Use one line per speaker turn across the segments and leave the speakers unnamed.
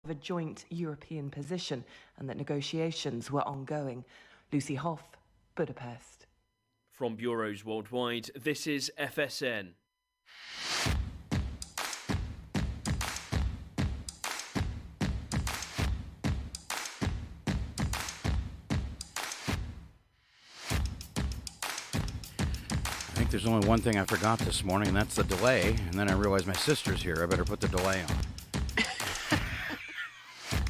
a joint European position and that negotiations were ongoing. Lucy Hoff, Budapest.
From bureaus worldwide, this is FSN.
I think there's only one thing I forgot this morning, and that's the delay. And then I realized my sister's here. I better put the delay on.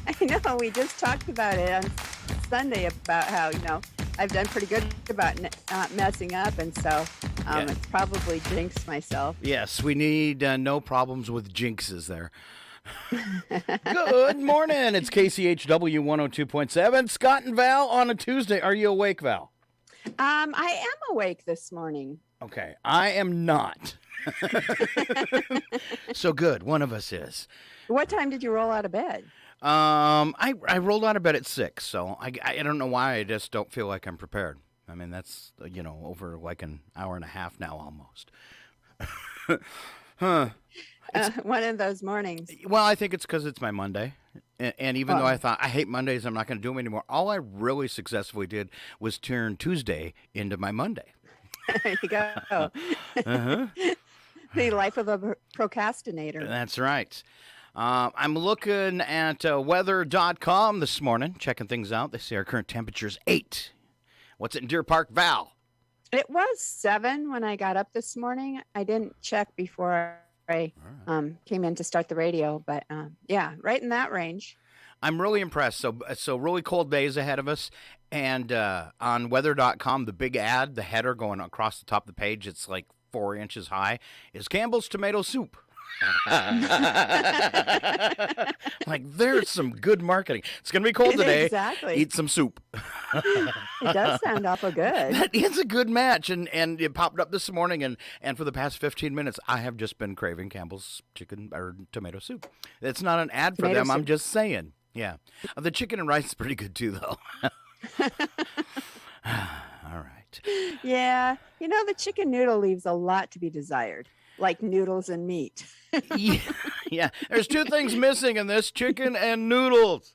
I know. We just talked about it on Sunday about how, I've done pretty good about not messing up. And so it's probably jinxed myself.
Yes, we need no problems with jinxes there. Good morning. It's KCHW 102.7. Scott and Val on a Tuesday. Are you awake, Val?
I am awake this morning.
Okay, I am not. So good, one of us is.
What time did you roll out of bed?
I rolled out of bed at 6, so I don't know why. I just don't feel like I'm prepared. I mean, that's, over like an hour and a half now almost.
One of those mornings.
Well, I think it's because it's my Monday. And even though I thought, I hate Mondays, I'm not going to do them anymore, all I really successfully did was turn Tuesday into my Monday.
There you go.
Uh-huh.
The life of a procrastinator.
That's right. I'm looking at weather.com this morning, checking things out. They say our current temperature is 8. What's it in Deer Park, Val?
It was 7 when I got up this morning. I didn't check before I came in to start the radio, but yeah, right in that range.
I'm really impressed. So really cold days ahead of us. And on weather.com, the big ad, the header going across the top of the page, it's like 4 inches high, is Campbell's tomato soup. Like, there's some good marketing. It's going to be cold today.
Exactly.
Eat some soup.
It does sound awful good.
That is a good match. And it popped up this morning. And for the past 15 minutes, I have just been craving Campbell's chicken or tomato soup. It's not an ad for
Tomato
them.
soup.
I'm just saying. Yeah. The chicken and rice is pretty good, too, though. All right.
Yeah. The chicken noodle leaves a lot to be desired, like noodles and meat.
Yeah. There's 2 things missing in this, chicken and noodles.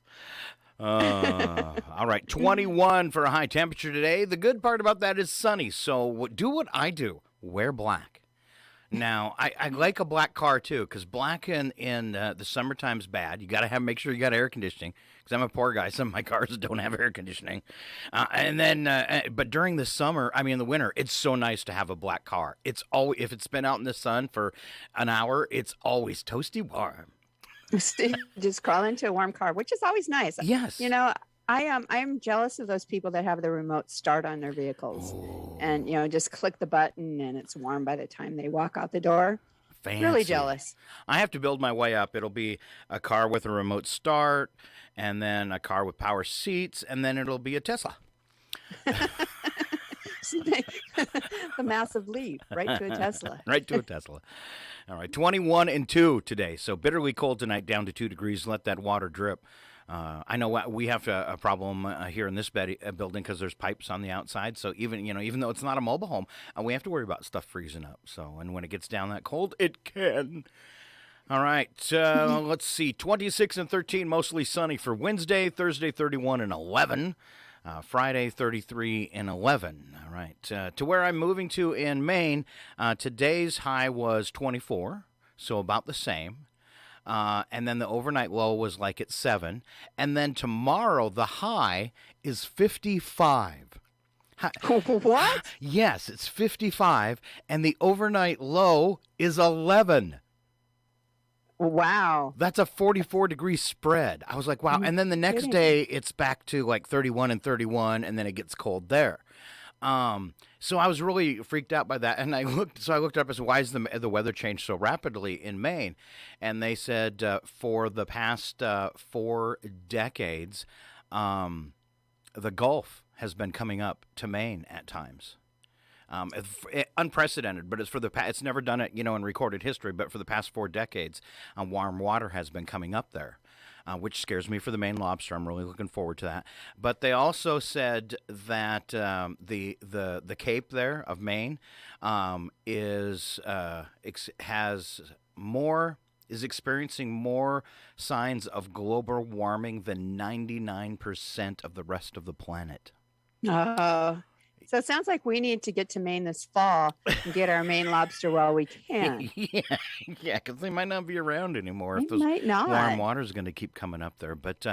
All right. 21 for a high temperature today. The good part about that is sunny. So do what I do. Wear black. Now, I like a black car, too, because black in the summertime's bad. You got to make sure you got air conditioning, because I'm a poor guy. Some of my cars don't have air conditioning. And then, but during the summer, the winter, it's so nice to have a black car. It's always, if it's been out in the sun for an hour, it's always toasty warm.
Just crawl into a warm car, which is always nice.
Yes.
I am jealous of those people that have the remote start on their vehicles.
Ooh.
And, just click the button and it's warm by the time they walk out the door.
Fancy.
Really jealous.
I have to build my way up. It'll be a car with a remote start, and then a car with power seats, and then it'll be a Tesla.
The massive leap right to a Tesla.
Right to a Tesla. All right, 21 and 2 today. So bitterly cold tonight, down to 2 degrees. Let that water drip. I know we have a problem here in this building because there's pipes on the outside. So even though it's not a mobile home, we have to worry about stuff freezing up. So, and when it gets down that cold, it can. All right, let's see. 26 and 13, mostly sunny for Wednesday. Thursday, 31 and 11. Friday, 33 and 11. All right, to where I'm moving to in Maine, today's high was 24, so about the same. And then the overnight low was like at 7. And then tomorrow, the high is 55.
What?
Yes, it's 55. And the overnight low is 11.
Wow.
That's a 44-degree spread. I was like, wow. And then the next day, it's back to like 31 and 31, and then it gets cold there. So I was really freaked out by that, and I looked up and said, why is the weather changed so rapidly in Maine? And they said for the past 4 decades, the Gulf has been coming up to Maine at times. Unprecedented, but it's never done it, in recorded history. But for the past 4 decades, warm water has been coming up there. Which scares me for the Maine lobster. I'm really looking forward to that. But they also said that the Cape there of Maine has more is experiencing more signs of global warming than 99% of the rest of the planet.
Oh, so it sounds like we need to get to Maine this fall and get our Maine lobster while we can.
yeah, because they might not be around anymore if
They
those
might not.
warm water is going to keep coming up there. But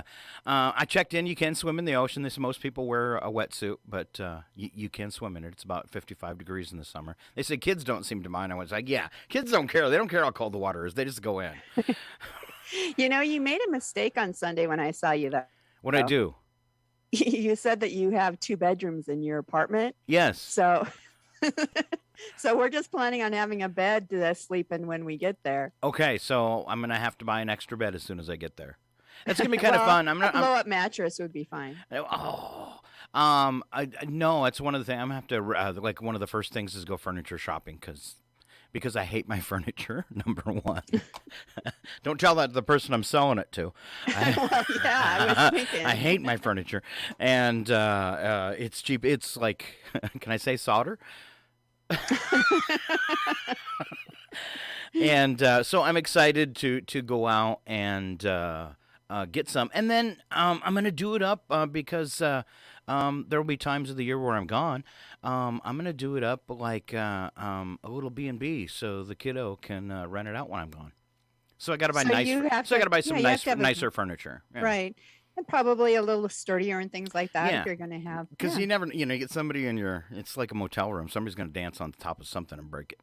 I checked in. You can swim in the ocean. Most people wear a wetsuit, but you can swim in it. It's about 55 degrees in the summer. They say kids don't seem to mind. I was like, yeah, kids don't care. They don't care how cold the water is. They just go in.
You know, you made a mistake on Sunday when I saw you.
What'd I do?
You said that you have 2 bedrooms in your apartment.
Yes.
So we're just planning on having a bed to sleep in when we get there.
Okay, so I'm going to have to buy an extra bed as soon as I get there. It's going to be kind of fun.
A blow-up mattress would be fine.
No, it's one of the things. I'm going to have to, like, one of the first things is go furniture shopping because I hate my furniture, number one. Don't tell that to the person I'm selling it to.
Well, yeah, I was thinking.
I hate my furniture, and it's cheap. It's like, can I say solder? And so I'm excited to go out and get some. And then I'm going to do it up because there will be times of the year where I'm gone. I'm going to do it up like a little B&B so the kiddo can rent it out when I'm gone. So I got to buy some nicer furniture. Yeah.
Right. And probably a little sturdier and things like that if you're going to have.
Because you never, you get somebody it's like a motel room. Somebody's going to dance on the top of something and break it.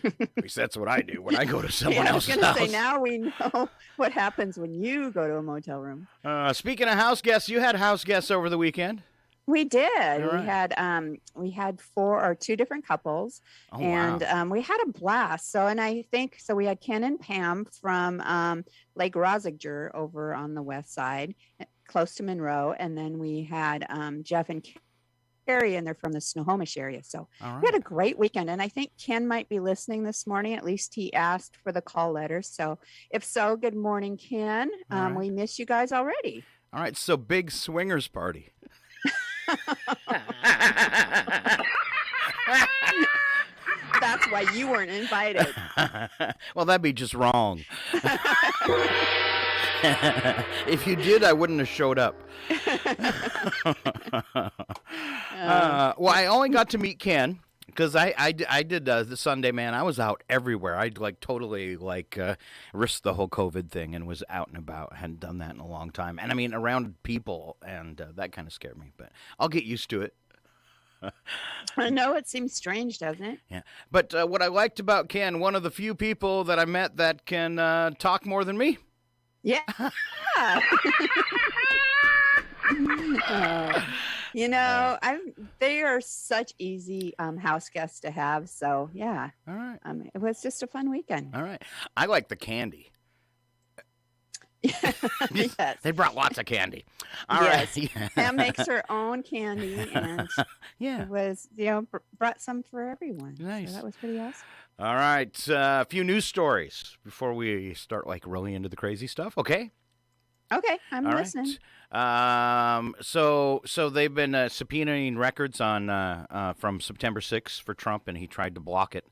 At least that's what I do when I go to someone else's house. I was going to say,
now we know what happens when you go to a motel room.
Speaking of house guests, you had house guests over the weekend.
We did.
Right.
We had 2 different couples, and
wow.
We had a blast. So, and I think so. We had Ken and Pam from Lake Rossigger over on the west side, close to Monroe, and then we had Jeff and Carrie, and they're from the Snohomish area. So we had a great weekend, and I think Ken might be listening this morning. At least he asked for the call letter. So if so, good morning, Ken. We miss you guys already.
All right. So big swingers party.
That's why you weren't invited.
Well, that'd be just wrong. If you did, I wouldn't have showed up. Well, I only got to meet Ken because I did the Sunday, man. I was out everywhere. I totally risked the whole COVID thing and was out and about. I hadn't done that in a long time. And I mean, around people, and that kind of scared me. But I'll get used to it.
I know it seems strange, doesn't it?
Yeah. But what I liked about Ken, one of the few people that I met that can talk more than me.
Yeah. They are such easy house guests to have. So, yeah.
All right.
It was just a fun weekend.
All right. I like the candy.
Yes.
They brought lots of candy. All
yes.
right.
Pam makes her own candy, and
it
was, brought some for everyone.
Nice.
So that was pretty awesome.
All right. A few news stories before we start really into the crazy stuff. Okay.
Okay, I'm listening.
Right. So they've been subpoenaing records on from September 6th for Trump, and he tried to block it,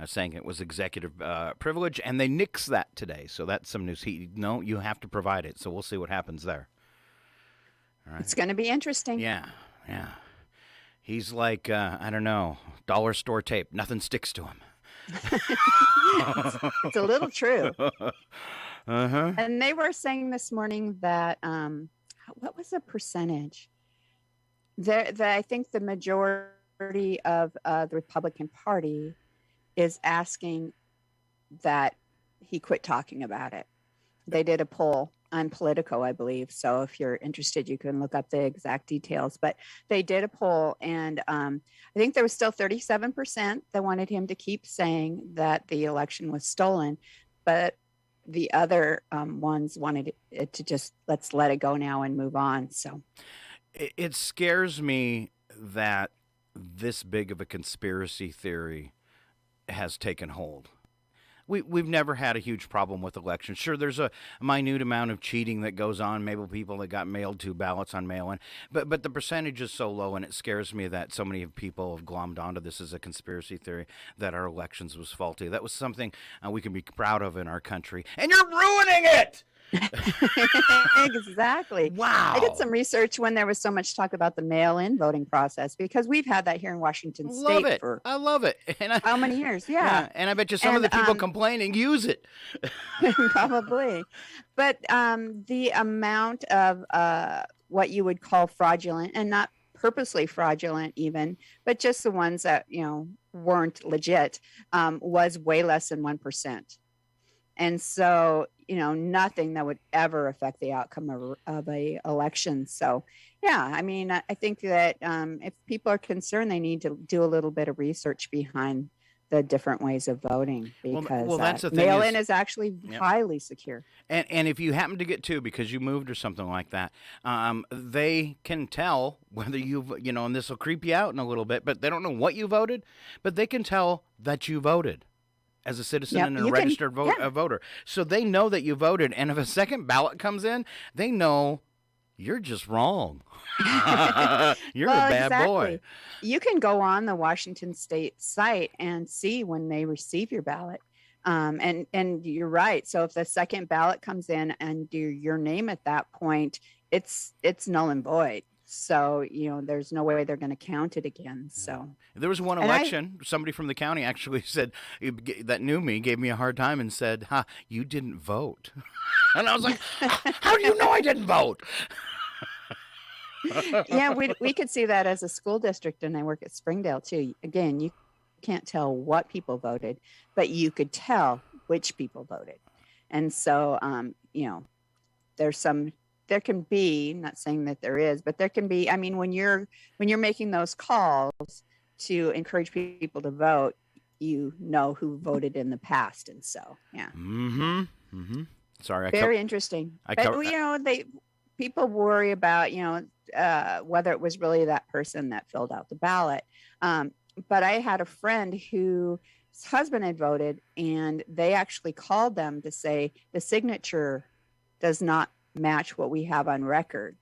saying it was executive privilege, and they nixed that today. So that's some news. You have to provide it. So we'll see what happens there. All right.
It's going to be interesting.
Yeah. He's like, I don't know, dollar store tape. Nothing sticks to him.
It's a little true.
Uh-huh.
And they were saying this morning that what was the percentage? I think the majority of the Republican Party is asking that he quit talking about it. They did a poll on Politico, I believe. So if you're interested, you can look up the exact details. But they did a poll, and I think there was still 37% that wanted him to keep saying that the election was stolen. But the other ones wanted it to just, let's let it go now and move on. So
it scares me that this big of a conspiracy theory has taken hold. we've never had a huge problem with elections. Sure, there's a minute amount of cheating that goes on. Maybe people that got mailed to ballots on mail-in, but the percentage is so low, and it scares me that so many people have glommed onto this as a conspiracy theory that our elections was faulty. That was something we can be proud of in our country, and you're ruining it.
Exactly.
Wow.
I did some research when there was so much talk about the mail-in voting process, because we've had that here in Washington State for
I love it. And
how many years? Yeah.
and I bet you some of the people complaining use it.
Probably. But the amount of what you would call fraudulent, and not purposely fraudulent even, but just the ones that, weren't legit, was way less than 1%. And so, nothing that would ever affect the outcome of a election. So, yeah, I mean, I think that if people are concerned, they need to do a little bit of research behind the different ways of voting, because
that's the thing
mail-in is actually highly secure.
And if you happen to get two because you moved or something like that, they can tell whether you've, and this will creep you out in a little bit, but they don't know what you voted, but they can tell that you voted as a citizen and a registered voter. So they know that you voted. And if a second ballot comes in, they know you're just wrong. You're a bad boy.
You can go on the Washington State site and see when they receive your ballot. And you're right. So if the second ballot comes in and your name at that point, it's null and void. So, there's no way they're going to count it again. So
there was one election, somebody from the county actually said, that knew me, gave me a hard time and said, you didn't vote. And I was like, how do you know I didn't vote?
Yeah, we could see that as a school district, and I work at Springdale too. Again, you can't tell what people voted, but you could tell which people voted. And so, there can be, not saying that there is, but there can be, I mean, when you're making those calls to encourage people to vote, you know who voted in the past. And so, yeah.
Mm-hmm. Mm-hmm. Sorry.
Very interesting. People worry about, whether it was really that person that filled out the ballot. But I had a friend whose husband had voted, and they actually called them to say the signature does not match what we have on record.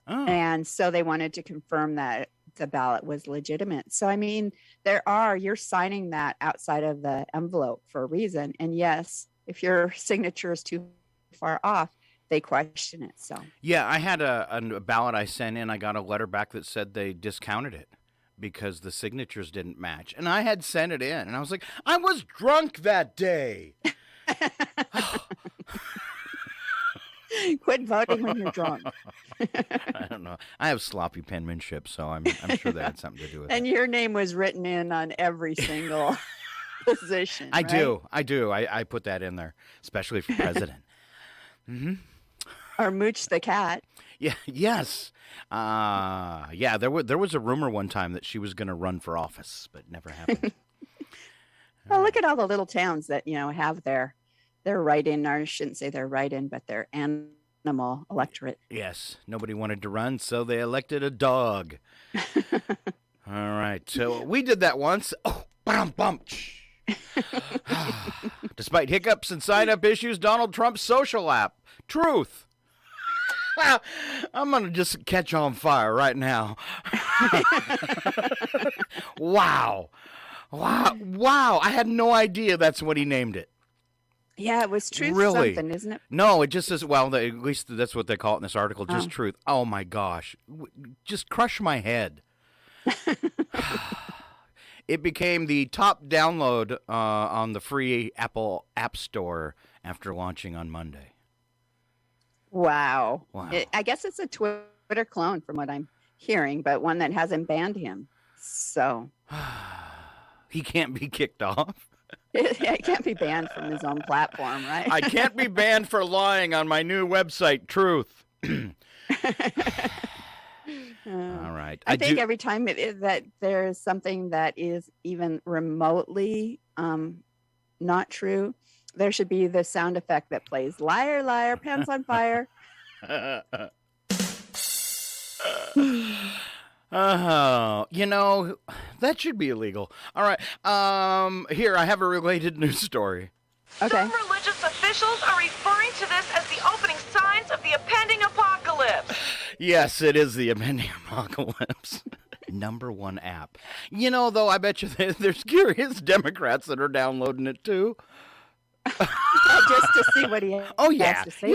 Oh. And so they wanted to confirm that the ballot was legitimate. So, I mean, you're signing that outside of the envelope for a reason. And yes, if your signature is too far off, they question it. So,
yeah, I had a ballot I sent in. I got a letter back that said they discounted it because the signatures didn't match. And I had sent it in, and I was like, I was drunk that day.
Quit voting when you're drunk.
I don't know. I have sloppy penmanship, so I'm sure that had something to do with it.
And your name was written in on every single position.
I do. I put that in there, especially for president. Mm-hmm.
Or Mooch the cat.
Yeah. Yes. There was a rumor one time that she was going to run for office, but never happened.
Well, look at all the little towns that have their write-in, or I shouldn't say their write-in, but their animal electorate.
Yes. Nobody wanted to run, so they elected a dog. All right. So we did that once. Oh, bum. Despite hiccups and sign-up issues, Donald Trump's social app, Truth. I'm going to just catch on fire right now. Wow. I had no idea that's what he named it.
Yeah, it was Truth
really?
Something, isn't it?
No, it just says, at least that's what they call it in this article, just Truth. Oh, my gosh. Just crush my head. It became the top download on the free Apple App Store after launching on Monday.
Wow. I guess it's a Twitter clone from what I'm hearing, but one that hasn't banned him. So
he can't be kicked off.
It can't be banned from his own platform, right?
I can't be banned for lying on my new website, Truth. All right.
I think every time that there's something that is even remotely not true, there should be the sound effect that plays, liar, liar, pants on fire.
Oh, that should be illegal. All right. Here, I have a related news story.
Okay.
Some religious officials are referring to this as the opening signs of the impending apocalypse.
Yes, it is the impending apocalypse. Number one app. Though, I bet you there's curious Democrats that are downloading it too.
Just to see what he has to say.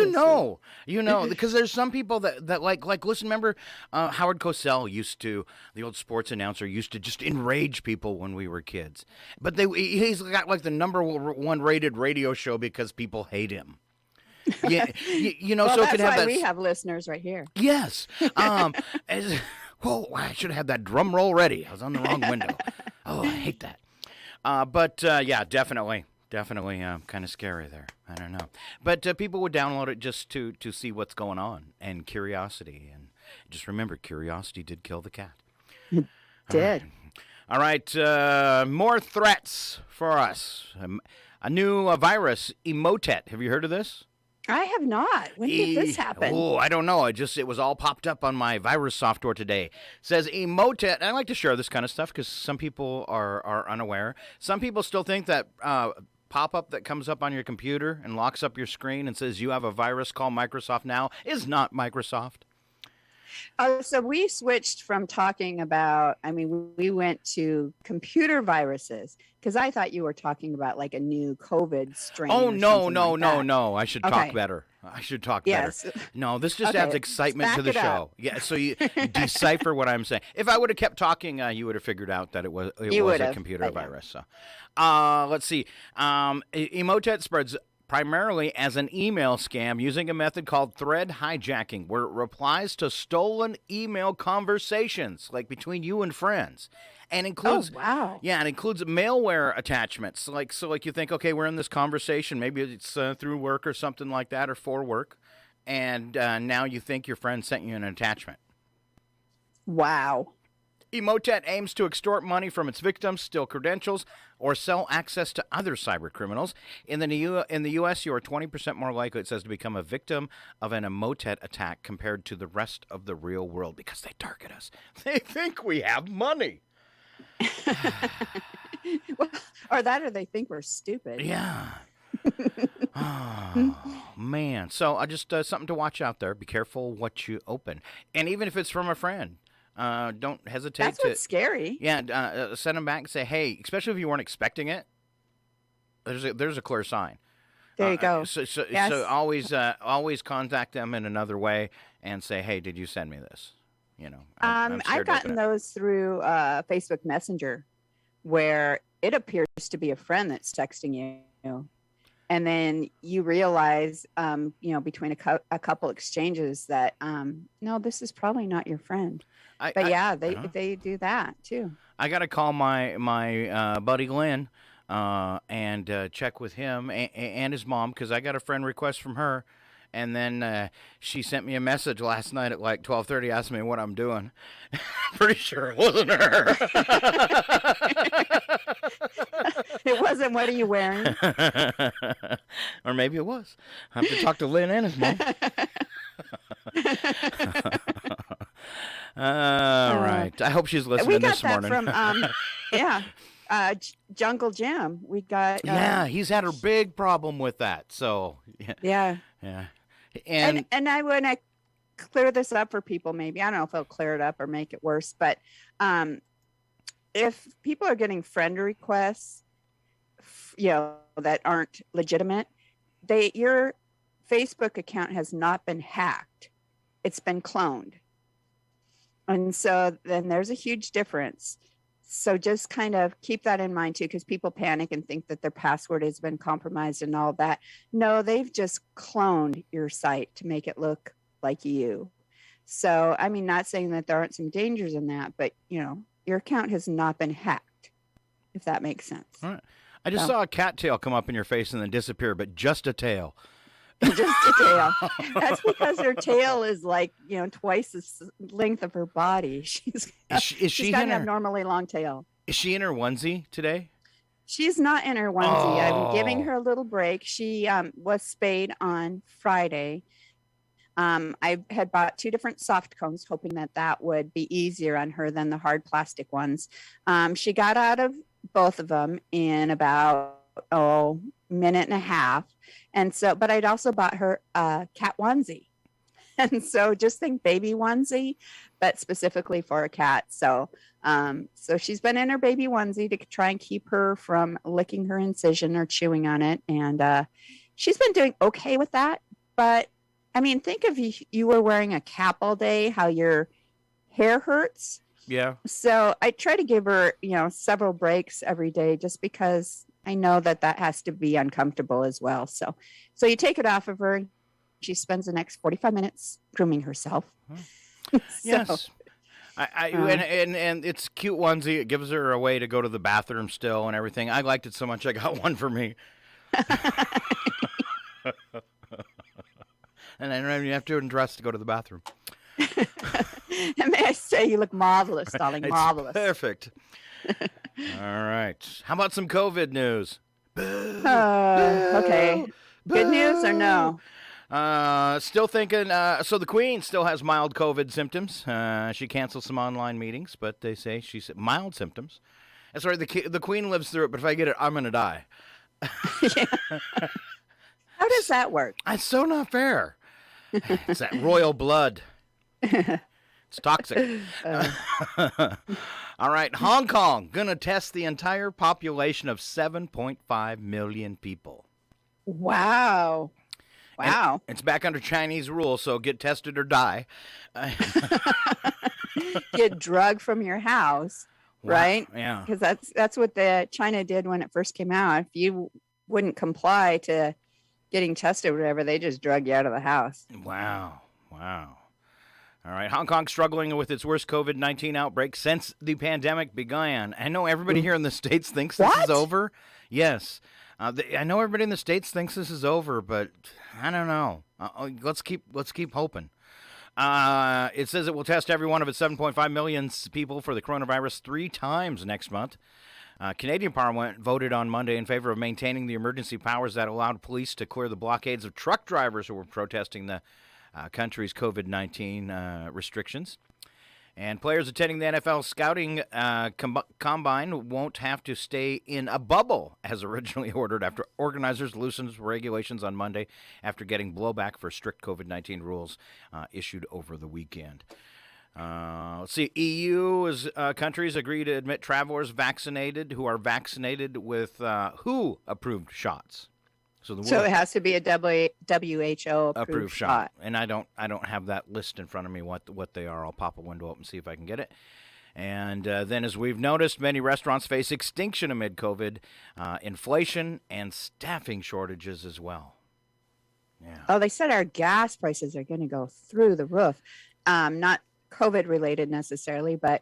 Because there's some people that like listen. Remember, Howard Cosell the old sports announcer, used to just enrage people when we were kids. But he's got like the number one rated radio show because people hate him. Yeah,
Well,
so it
that's
could have
why
that.
we have listeners right here.
Yes. Whoa, I should have had that drum roll ready. I was on the wrong window. Oh, I hate that. But yeah, definitely. Definitely kind of scary there. I don't know. But people would download it just to see what's going on and curiosity. And just remember, curiosity did kill the cat.
It did.
All right. More threats for us. A new virus, Emotet. Have you heard of this?
I have not. When did this happen?
Oh, I don't know. It was all popped up on my virus software today. It says Emotet. And I like to share this kind of stuff because some people are unaware. Some people still think that pop-up that comes up on your computer and locks up your screen and says you have a virus, call Microsoft now, is not Microsoft.
So we switched from talking about, we went to computer viruses because I thought you were talking about like a new COVID strain.
Oh, no.
That.
I should talk better.
Yes.
Better. No, this just adds excitement to the show. Yeah, so you decipher what I'm saying. If I would have kept talking, you would have figured out that it was a computer virus. So, let's see. Emotet spreads primarily as an email scam using a method called thread hijacking, where it replies to stolen email conversations, like between you and friends. And includes it includes malware attachments. So you think, okay, we're in this conversation, maybe it's through work or something like that, or for work, and now you think your friend sent you an attachment.
Wow.
Emotet aims to extort money from its victims, steal credentials, or sell access to other cyber criminals. In the U.S., you are 20% more likely, it says, to become a victim of an Emotet attack compared to the rest of the real world because they target us. They think we have money.
Or they think we're stupid.
Yeah. Oh, man. So just something to watch out there. Be careful what you open. And even if it's from a friend, don't hesitate.
That's what's scary.
Yeah, send them back and say, hey, especially if you weren't expecting it, there's a clear sign.
There you go.
So
Yes.
always contact them in another way and say, hey, did you send me this? I'm
I've gotten those through Facebook Messenger, where it appears to be a friend that's texting you, and then you realize, between a couple exchanges that no, this is probably not your friend. They do that too. I
got to call my buddy Glenn and check with him and his mom, because I got a friend request from her. And then she sent me a message last night at like 12:30, asking me what I'm doing. Pretty sure it wasn't her.
It wasn't. What are you wearing?
Or maybe it was. I have to talk to Lynn and his mom. All right. I hope she's listening this morning.
We got that from, Jungle Jam. We got.
He's had a big problem with that. So.
Yeah. And I want to clear this up for people. Maybe I don't know if it'll clear it up or make it worse, but if people are getting friend requests, that aren't legitimate, your Facebook account has not been hacked; it's been cloned, and so then there's a huge difference. So just kind of keep that in mind too, because people panic and think that their password has been compromised and all that. No, they've just cloned your site to make it look like you. So, not saying that there aren't some dangers in that, but your account has not been hacked, if that makes sense.
All right. I just saw a cat tail come up in your face and then disappear, but just a tail.
Just a tail. That's because her tail is like, twice the length of her body. She's got an abnormally long tail.
Is she in her onesie today?
She's not in her onesie. I'm giving her a little break. She was spayed on Friday. I had bought 2 different soft cones, hoping that that would be easier on her than the hard plastic ones. She got out of both of them in about minute and a half. And so, but I'd also bought her a cat onesie. And so just think baby onesie, but specifically for a cat. So, so she's been in her baby onesie to try and keep her from licking her incision or chewing on it. And she's been doing okay with that. But I mean, think if you were wearing a cap all day, how your hair hurts.
Yeah.
So I try to give her, several breaks every day just because I know that has to be uncomfortable as well. So you take it off of her. She spends the next 45 minutes grooming herself.
Yes. And it's a cute onesie. It gives her a way to go to the bathroom still and everything. I liked it so much I got one for me. And I don't even have to undress to go to the bathroom.
And may I say, you look marvelous, darling. Marvelous.
Perfect. All right. How about some COVID news?
Okay. Good news or no?
Still thinking, so the Queen still has mild COVID symptoms. She canceled some online meetings, but they say she's mild symptoms. That's right, the Queen lives through it, but if I get it, I'm going to die.
Yeah. How does that work?
It's so not fair. It's that royal blood. It's toxic. All right, Hong Kong going to test the entire population of 7.5 million people.
Wow. Wow.
And it's back under Chinese rule, so get tested or die.
Get drugged from your house, right?
Yeah.
Because that's what China did when it first came out. If you wouldn't comply to getting tested or whatever, they just drug you out of the house.
Wow. All right, Hong Kong struggling with its worst COVID-19 outbreak since the pandemic began. I know everybody here in the States thinks this is over. Yes. I know everybody in the States thinks this is over, but I don't know. Let's keep hoping. It says it will test every one of its 7.5 million people for the coronavirus 3 times next month. Canadian Parliament voted on Monday in favor of maintaining the emergency powers that allowed police to clear the blockades of truck drivers who were protesting the country's COVID-19 restrictions. And players attending the NFL scouting combine won't have to stay in a bubble as originally ordered after organizers loosened regulations on Monday after getting blowback for strict COVID-19 rules issued over the weekend. Let's see. EU countries agree to admit travelers who are vaccinated with WHO-approved shots. So it
has to be a WHO approved shot.
And I don't have that list in front of me what they are. I'll pop a window up and see if I can get it. And then, as we've noticed, many restaurants face extinction amid COVID, inflation, and staffing shortages as well. Yeah.
Oh, they said our gas prices are going to go through the roof. Not COVID related necessarily, but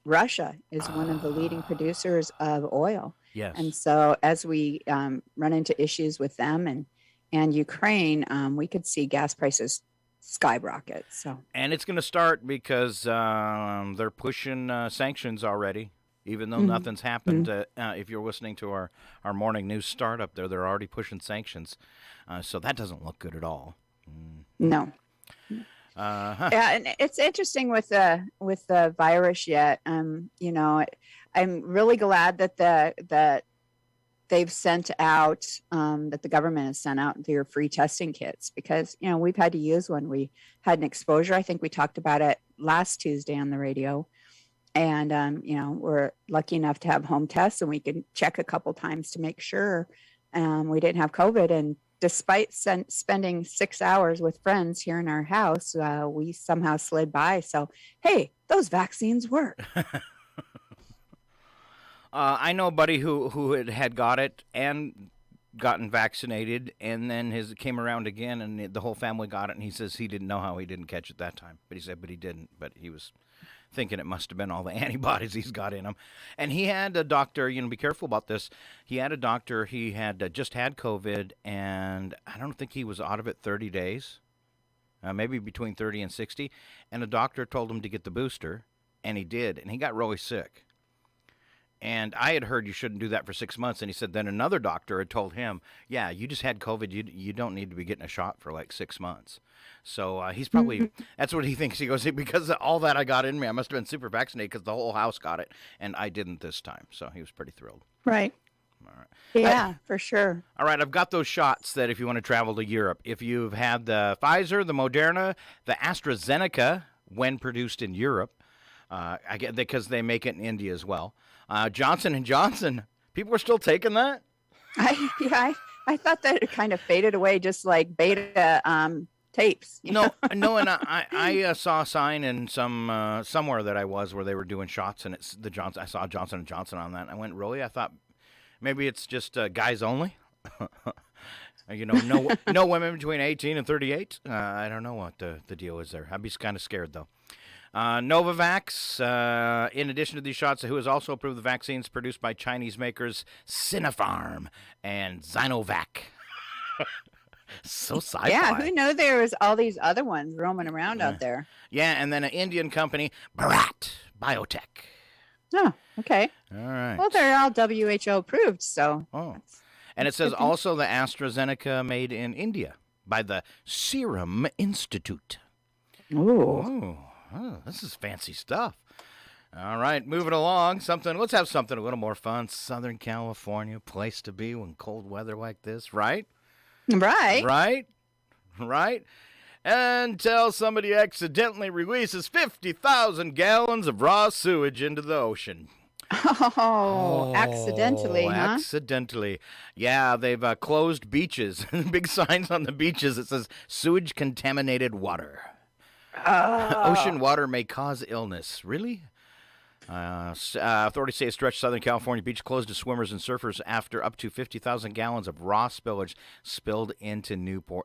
Russia is one of the leading producers of oil.
Yes.
And so as we run into issues with them and Ukraine, we could see gas prices skyrocket. So. And
it's going to start because they're pushing sanctions already, even though nothing's happened. If you're listening to our morning news startup there, they're already pushing sanctions. So that doesn't look good at all.
No. Yeah, and it's interesting with the virus yet. I'm really glad that they've sent out that the government has sent out their free testing kits because we've had to use one. We had an exposure. I think we talked about it last Tuesday on the radio, and we're lucky enough to have home tests and we can check a couple times to make sure we didn't have COVID. And despite spending 6 hours with friends here in our house, we somehow slid by. So, hey, those vaccines work.
I know a buddy who had got it and gotten vaccinated, and then came around again, and the whole family got it, and he says he didn't know how he didn't catch it that time. But he said, he didn't. But he was thinking it must have been all the antibodies he's got in him. And he had a doctor, be careful about this. He had a doctor, he had just had COVID, and I don't think he was out of it 30 days, maybe between 30 and 60. And a doctor told him to get the booster, and he did, and he got really sick. And I had heard you shouldn't do that for 6 months. And he said then another doctor had told him, yeah, you just had COVID. You don't need to be getting a shot for like 6 months. So he's probably, that's what he thinks. He goes, because of all that I got in me, I must have been super vaccinated because the whole house got it. And I didn't this time. So he was pretty thrilled.
Right.
All right.
Yeah, for sure.
All right, I've got those shots that if you want to travel to Europe, if you've had the Pfizer, the Moderna, the AstraZeneca, when produced in Europe, I get because they make it in India as well. Johnson & Johnson, people are still taking that?
I thought that it kind of faded away, just like beta tapes.
No, and I saw a sign in somewhere that I was where they were doing shots, and it's the Johnson. I saw Johnson & Johnson on that, and I went, really? I thought maybe it's just guys only. No women between 18 and 38. I don't know what the deal is there. I'd be kind of scared, though. Novavax, in addition to these shots, who has also approved the vaccines produced by Chinese makers Sinopharm and Sinovac. So sci-fi.
Yeah, who knew there was all these other ones roaming around out there?
Yeah, and then an Indian company, Bharat Biotech.
Oh, okay.
All right.
Well, they're all WHO approved, so.
Oh. And it says also the AstraZeneca made in India by the Serum Institute.
Ooh.
Oh, this is fancy stuff. All right, moving along. Let's have something a little more fun. Southern California, place to be when cold weather like this, right?
Right.
Right. Until somebody accidentally releases 50,000 gallons of raw sewage into the ocean.
Oh, accidentally, huh?
Accidentally. Yeah, they've closed beaches. Big signs on the beaches that says sewage contaminated water. Ocean water may cause illness. Really? Authorities say a stretched Southern California beach closed to swimmers and surfers after up to 50,000 gallons of raw spillage spilled into nearby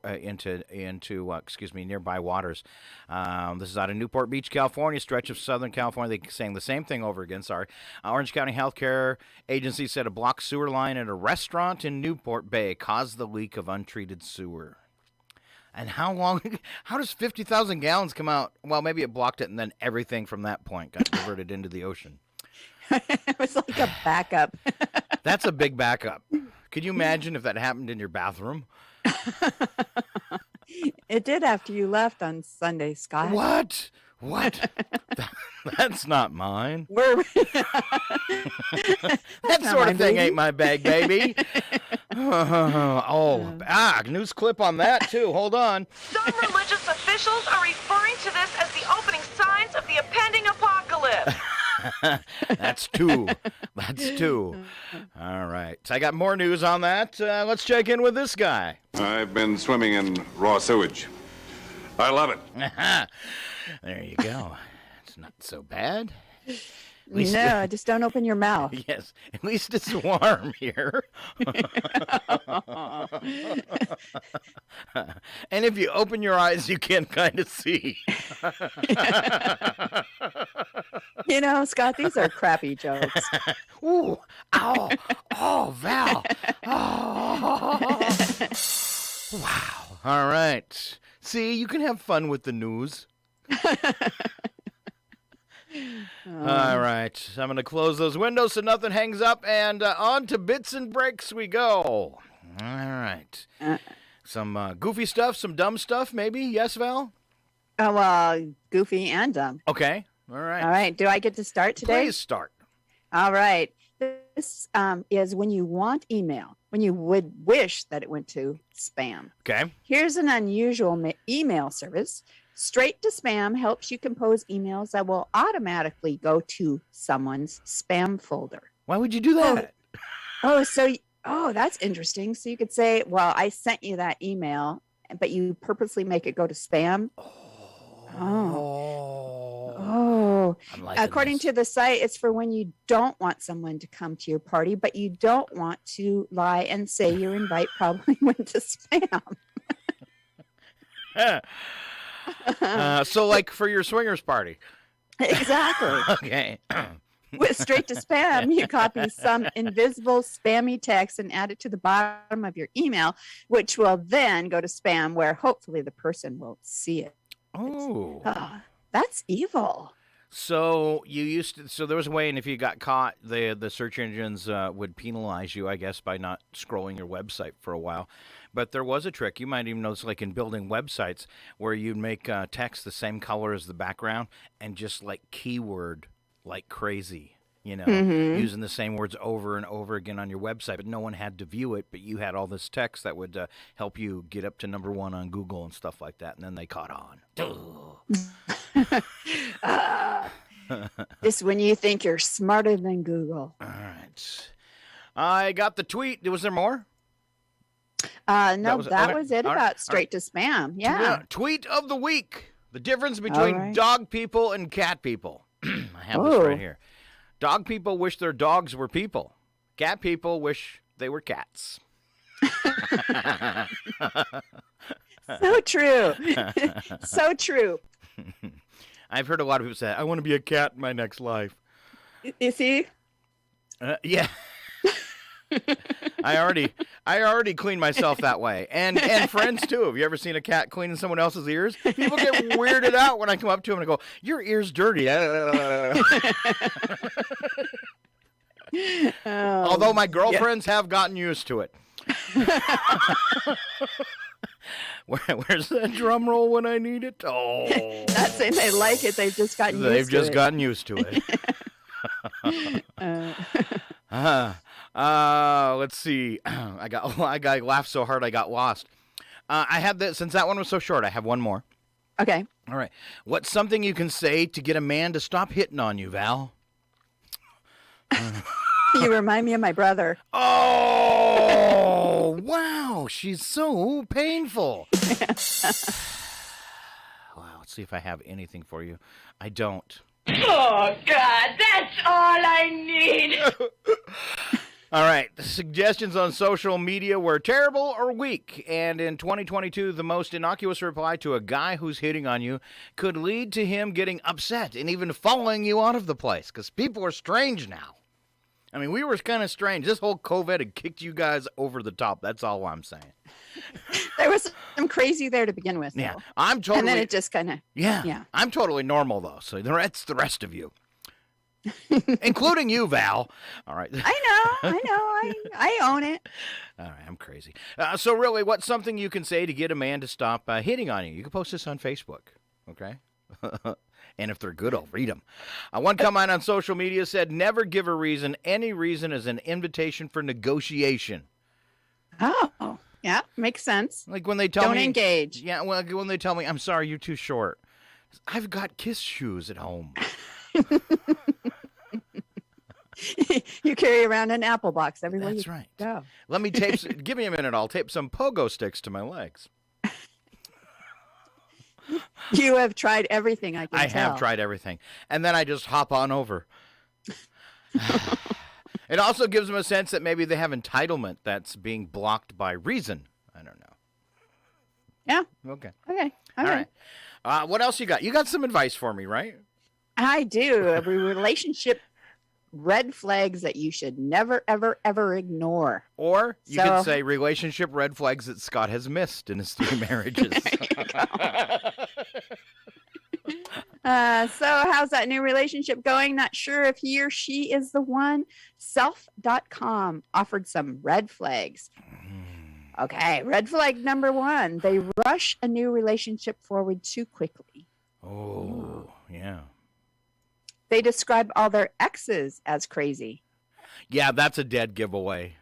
waters. This is out of Newport Beach, California, stretch of Southern California. They're saying the same thing over again. Sorry. Orange County Healthcare Agency said a blocked sewer line at a restaurant in Newport Bay caused the leak of untreated sewer. And how does 50,000 gallons come out? Well, maybe it blocked it, and then everything from that point got diverted into the ocean.
It was like a backup.
That's a big backup. Could you imagine if that happened in your bathroom?
It did after you left on Sunday, Scott.
What? That's not mine. That sort of thing ain't my bag, baby. News clip on that, too. Hold on.
Some religious officials are referring to this as the opening signs of the impending apocalypse.
That's two. All right. So I got more news on that. Let's check in with this guy.
I've been swimming in raw sewage. I love it.
There you go. It's not so bad.
No, just don't open your mouth.
Yes, at least it's warm here. And if you open your eyes, you can kind of see.
Scott, these are crappy jokes.
Ooh, ow, oh, Val. Oh. Wow. All right. See, you can have fun with the news. All right. I'm going to close those windows so nothing hangs up, and on to bits and breaks we go. All right. Some goofy stuff, some dumb stuff, maybe? Yes, Val?
Oh, well, goofy and dumb.
Okay. All right.
All right. Do I get to start today?
Please start.
All right. This is when you want email, when you would wish that it went to spam.
Okay.
Here's an unusual email service. Straight to Spam helps you compose emails that will automatically go to someone's spam folder.
Why would you do that?
That's interesting. So you could say, well, I sent you that email, but you purposely make it go to spam. According to the site, it's for when you don't want someone to come to your party, but you don't want to lie and say your invite probably went to spam.
So like for your swingers party.
Exactly.
Okay.
With Straight to Spam, you copy some invisible spammy text and add it to the bottom of your email, which will then go to spam where hopefully the person won't see it.
Oh.
That's evil.
So so there was a way, and if you got caught, the search engines would penalize you, I guess, by not scrolling your website for a while. But there was a trick. You might even notice, like in building websites, where you'd make text the same color as the background and just like keyword like crazy, using the same words over and over again on your website. But no one had to view it, but you had all this text that would help you get up to #1 on Google and stuff like that. And then they caught on.
This when you think you're smarter than Google.
All right. I got the tweet. Was there more?
No, that
okay.
was it
All
about
right.
straight to spam. Yeah.
Tweet of the week. The difference between
right.
dog people and cat people. I have this right here. Dog people wish their dogs were people. Cat people wish they were cats.
So true. So true.
I've heard a lot of people say, I want to be a cat in my next life.
You see?
Yeah. I already clean myself that way. And friends too. Have you ever seen a cat cleaning someone else's ears? People get weirded out when I come up to them and I go, your ear's dirty. Although my girlfriends have gotten used to it. Where's that drum roll when I need it? Oh.
Not saying they like it, they've just gotten used to it.
They've just gotten used to it. Let's see. I laughed so hard I got lost. I had that since that one was so short. I have one more.
Okay.
All right. What's something you can say to get a man to stop hitting on you, Val?
You remind me of my brother.
Oh, wow. She's so painful. Wow. Let's see if I have anything for you. I don't.
Oh, God, that's all I need.
All right. The suggestions on social media were terrible or weak. And in 2022, the most innocuous reply to a guy who's hitting on you could lead to him getting upset and even following you out of the place because people are strange now. I mean, we were kind of strange. This whole COVID had kicked you guys over the top. That's all I'm saying.
There was some crazy there to begin with.
Yeah.
Though.
I'm totally.
And then it just kind of.
Yeah. I'm totally normal, though. So that's the rest of you. Including you, Val. All right.
I own it.
All right, I'm crazy. So really, what's something you can say to get a man to stop hitting on you? You can post this on Facebook, okay? And if they're good, I'll read them. One comment on social media said, never give a reason. Any reason is an invitation for negotiation.
Oh, yeah, makes sense.
Like when they tell me.
Don't engage.
Yeah, well, when they tell me, I'm sorry, you're too short. I've got kiss shoes at home.
You carry around an apple box everywhere.
That's
you
right.
go.
Let me tape. Give me a minute. I'll tape some pogo sticks to my legs.
You have tried everything, I can tell.
I have tried everything. And then I just hop on over. It also gives them a sense that maybe they have entitlement that's being blocked by reason. I don't know.
Yeah.
Okay.
All
right. What else you got? You got some advice for me, right?
I do. A relationship red flags that you should never, ever, ever ignore.
Or you could say relationship red flags that Scott has missed in his 3 marriages.
So how's that new relationship going? Not sure if he or she is the one. Self.com offered some red flags. Okay, red flag number 1. They rush a new relationship forward too quickly.
Oh, yeah.
They describe all their exes as crazy.
Yeah, that's a dead giveaway.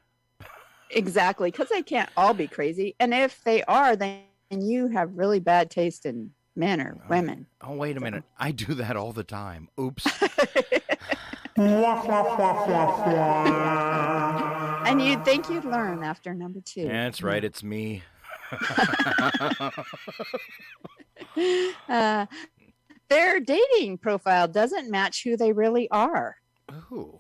Exactly, because they can't all be crazy. And if they are, then you have really bad taste in men or women.
Oh, wait a minute. I do that all the time. Oops.
And you'd think you'd learn after number 2.
That's right. It's me.
Their dating profile doesn't match who they really are.
Ooh.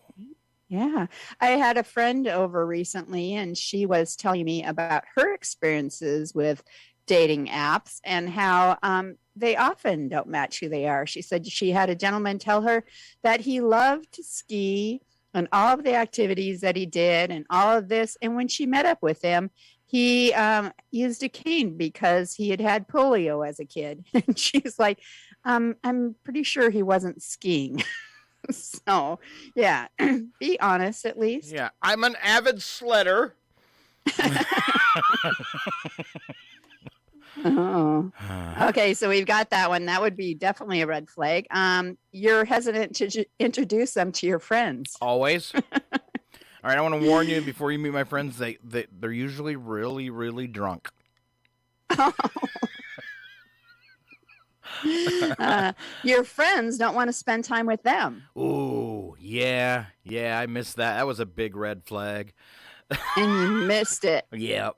Yeah. I had a friend over recently, and she was telling me about her experiences with dating apps and how they often don't match who they are. She said she had a gentleman tell her that he loved to ski and all of the activities that he did and all of this. And when she met up with him, he used a cane because he had polio as a kid. And she's like, I'm pretty sure he wasn't skiing. So, yeah, be honest at least.
Yeah, I'm an avid sledder.
Oh. Okay, so we've got that one. That would be definitely a red flag. You're hesitant to introduce them to your friends.
Always. All right, I want to warn you before you meet my friends, they're usually really, really drunk.
Your friends don't want to spend time with them.
Ooh, yeah, I missed that. That was a big red flag.
And you missed it.
Yeah.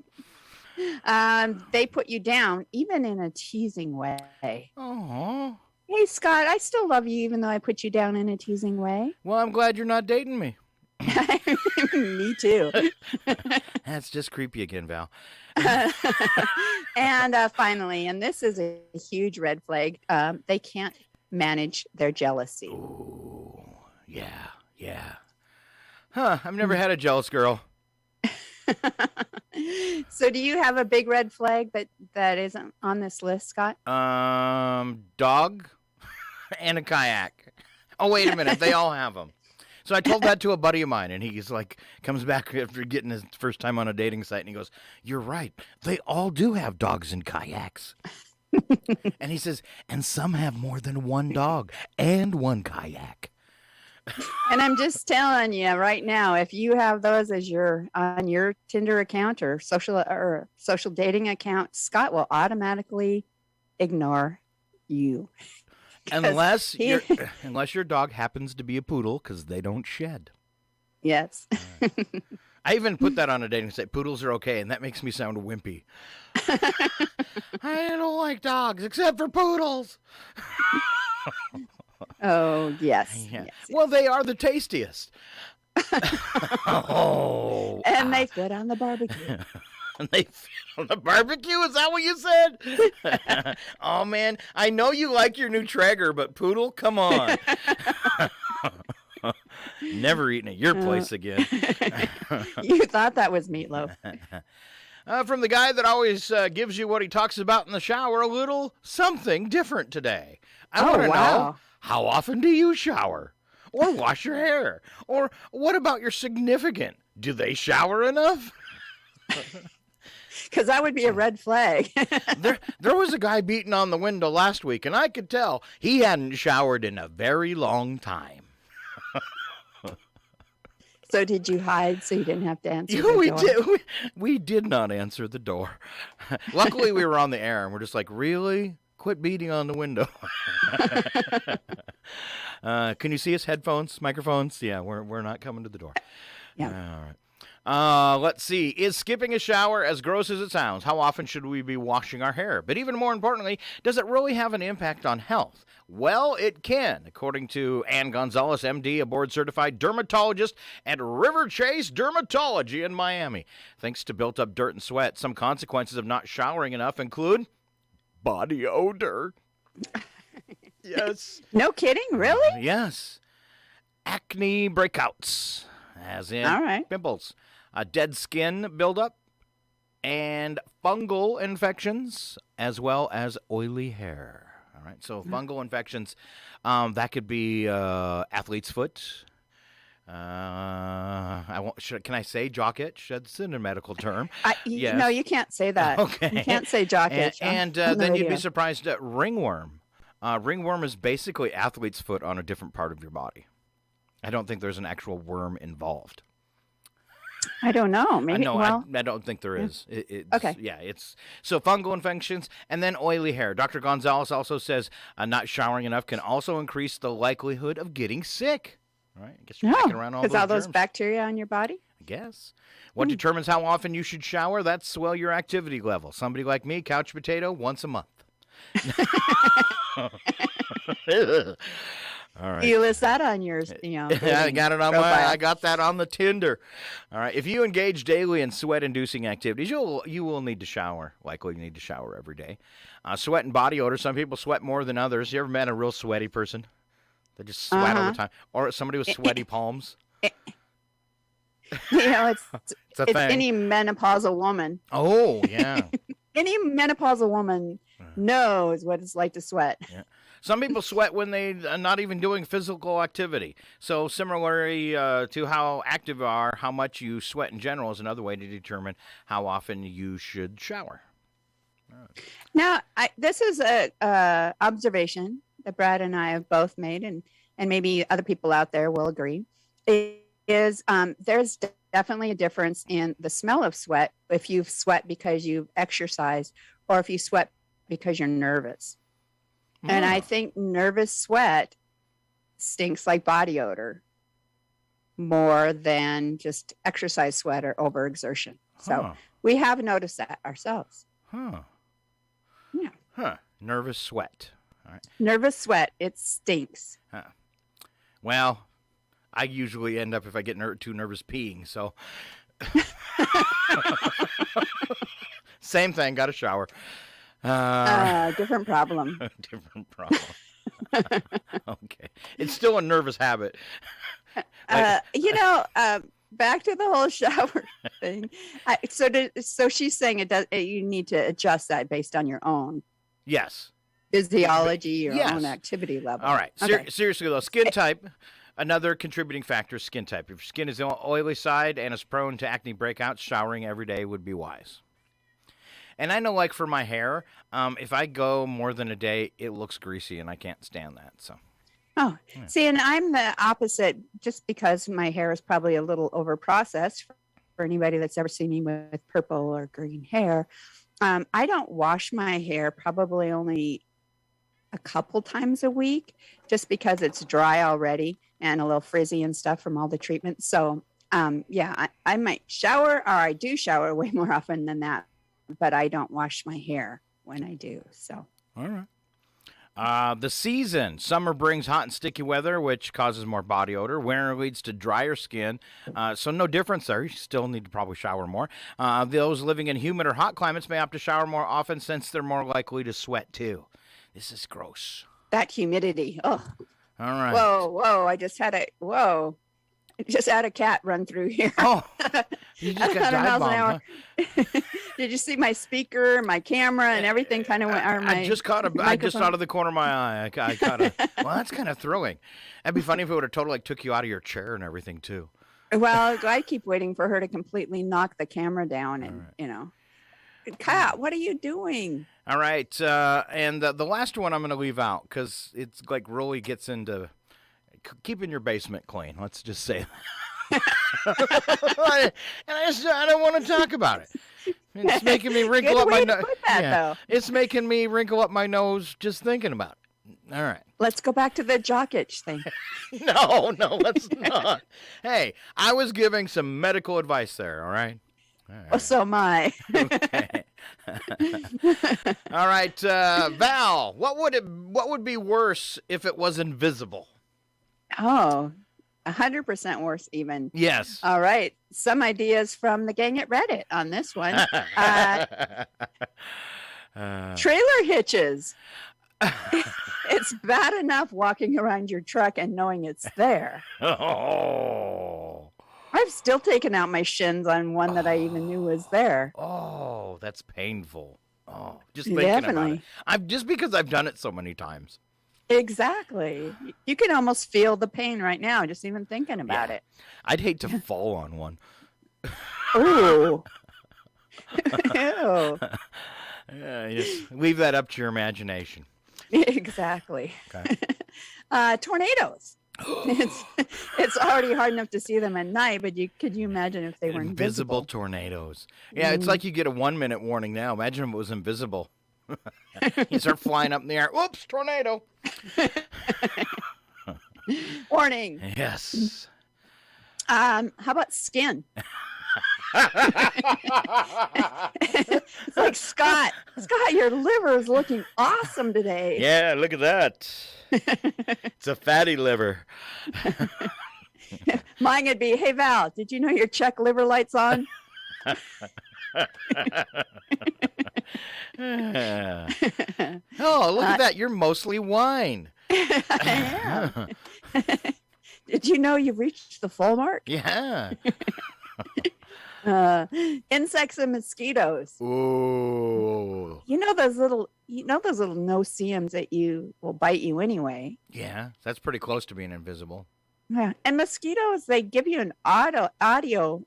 They put you down, even in a teasing way.
Oh.
Hey, Scott, I still love you, even though I put you down in a teasing way.
Well, I'm glad you're not dating me.
Me too.
That's just creepy again, Val.
And finally, and this is a huge red flag, they can't manage their jealousy.
Ooh, yeah. Huh, I've never had a jealous girl.
So do you have a big red flag that isn't on this list, Scott?
Dog and a kayak. Oh, wait a minute. They all have them. So I told that to a buddy of mine, and he's like, comes back after getting his first time on a dating site, and he goes, "You're right. They all do have dogs and kayaks." And he says, and some have more than one dog and one kayak.
And I'm just telling you right now, if you have those as on your Tinder account or social dating account, Scott will automatically ignore you.
Unless your dog happens to be a poodle, because they don't shed.
Yes.
I even put that on a dating site. Poodles are okay, and that makes me sound wimpy. I don't like dogs except for poodles.
Oh, yes.
Yeah.
Yes.
Well, they are the tastiest.
And they fit on the barbecue.
And they fit on the barbecue? Is that what you said? Oh, man. I know you like your new Traeger, but poodle, come on. Never eating at your place again.
You thought that was meatloaf.
From the guy that always gives you what he talks about in the shower, a little something different today. I want to know, how often do you shower? Or wash your hair? Or what about your significant? Do they shower enough?
Because that would be a red flag.
There was a guy beating on the window last week, and I could tell he hadn't showered in a very long time.
So did you hide so you didn't have to answer the door?
We did not answer the door. Luckily, we were on the air, and we're just like, really? Quit beating on the window. Can you see us? Headphones, microphones? Yeah, we're not coming to the door.
Yeah.
All right. Let's see. Is skipping a shower as gross as it sounds? How often should we be washing our hair? But even more importantly, does it really have an impact on health? Well, it can, according to Ann Gonzalez, MD, a board-certified dermatologist at River Chase Dermatology in Miami. Thanks to built-up dirt and sweat, some consequences of not showering enough include body odor. Yes.
No kidding? Really?
Yes. Acne breakouts, as in pimples. Dead skin buildup, and fungal infections, as well as oily hair. All right, so fungal infections, that could be athlete's foot. Can I say jock itch? That's in a medical term.
Yes. No, you can't say that.
Okay.
You can't say jock itch.
And then you'd be surprised at ringworm. Ringworm is basically athlete's foot on a different part of your body. I don't think there's an actual worm involved.
I don't know. Maybe.
I don't think there is.
Okay.
Yeah, it's so fungal infections and then oily hair. Dr. Gonzalez also says not showering enough can also increase the likelihood of getting sick. All right, I guess you're picking around all those
those
germs.
bacteria on your body.
I guess. What determines how often you should shower? That's your activity level. Somebody like me, couch potato, once a month. All right.
You list that on yours,
I got it on I got that on the Tinder. All right. If you engage daily in sweat-inducing activities, you will need to shower. Likely, you need to shower every day. Sweat and body odor. Some people sweat more than others. You ever met a real sweaty person? They just sweat all the time, or somebody with sweaty palms. It's a
it's
thing.
any menopausal woman.
Oh, yeah.
Any menopausal woman knows what it's like to sweat.
Yeah. Some people sweat when they are not even doing physical activity. So similarly to how active you are, how much you sweat in general is another way to determine how often you should shower.
Now, this is a observation that Brad and I have both made, and maybe other people out there will agree, is there's definitely a difference in the smell of sweat if you sweat because you've exercised or if you sweat because you're nervous. And I think nervous sweat stinks like body odor more than just exercise sweat or overexertion. So we have noticed that ourselves. Yeah.
Nervous sweat. All right.
Nervous sweat. It stinks.
Well, I usually end up, if I get too nervous, peeing. So same thing. Got to shower.
Different problem.
Different problem. Okay. It's still a nervous habit.
Back to the whole shower thing. So she's saying you need to adjust that based on your own
Yes.
physiology, your
Yes.
own activity level.
All right.
Okay.
Seriously, though, skin type, another contributing factor is skin type. If your skin is on the oily side and is prone to acne breakouts, showering every day would be wise. And I know, like, for my hair, if I go more than a day, it looks greasy, and I can't stand that. So.
Oh, see, and I'm the opposite, just because my hair is probably a little over-processed for anybody that's ever seen me with purple or green hair. I don't wash my hair probably only a couple times a week, just because it's dry already and a little frizzy and stuff from all the treatment. So, I might shower, or I do shower way more often than that, but I don't wash my hair when I do. So,
All right. The season. Summer brings hot and sticky weather, which causes more body odor. Winter leads to drier skin. So no difference there. You still need to probably shower more. Those living in humid or hot climates may opt to shower more often since they're more likely to sweat too. This is gross.
that humidity. Oh,
All right.
whoa. I just had a cat run through here.
Oh, you just got
100
dive
miles an
bombed,
hour.
huh?
Did you see my speaker, my camera, and everything kind of went?
I just caught I just out of the corner of my eye. I caught a. Well, that's kind of thrilling. That'd be funny if it would have totally took you out of your chair and everything too.
Well, I keep waiting for her to completely knock the camera down, and Kat, what are you doing?
All right, and the last one I'm going to leave out because it's like really gets into keeping your basement clean. Let's just say that. And I don't want to talk about it. It's making me wrinkle up my nose. It's making me wrinkle up my nose just thinking about it. All right.
Let's go back to the jock itch thing.
No, let's not. Hey, I was giving some medical advice there, all right?
Well, so am I.
Okay. All right, Val, what would be worse if it was invisible?
Oh, 100% worse even.
Yes.
All right. Some ideas from the gang at Reddit on this one. Trailer hitches. It's bad enough walking around your truck and knowing it's there.
Oh.
I've still taken out my shins on one that I even knew was there.
Oh, that's painful. Oh, just thinking about it. Just because I've done it so many times.
Exactly. You can almost feel the pain right now, just even thinking about it.
I'd hate to fall on one.
Ooh. Ew.
Just leave that up to your imagination.
Exactly.
Okay.
Tornadoes. It's already hard enough to see them at night, but could you imagine if they were invisible?
Tornadoes. Yeah, it's like you get a 1-minute warning now. Imagine if it was invisible. You start flying up in the air. Oops, tornado.
Warning.
Yes.
How about skin? It's like, Scott, your liver is looking awesome today.
Yeah, look at that. It's a fatty liver.
Mine would be, hey, Val, did you know your check liver light's on?
Oh, look at that. You're mostly wine.
I am. Did you know you reached the full mark?
Yeah.
Insects and mosquitoes.
Ooh.
Those little no-see-ums that will bite you anyway.
Yeah, that's pretty close to being invisible.
Yeah, and mosquitoes, they give you an audible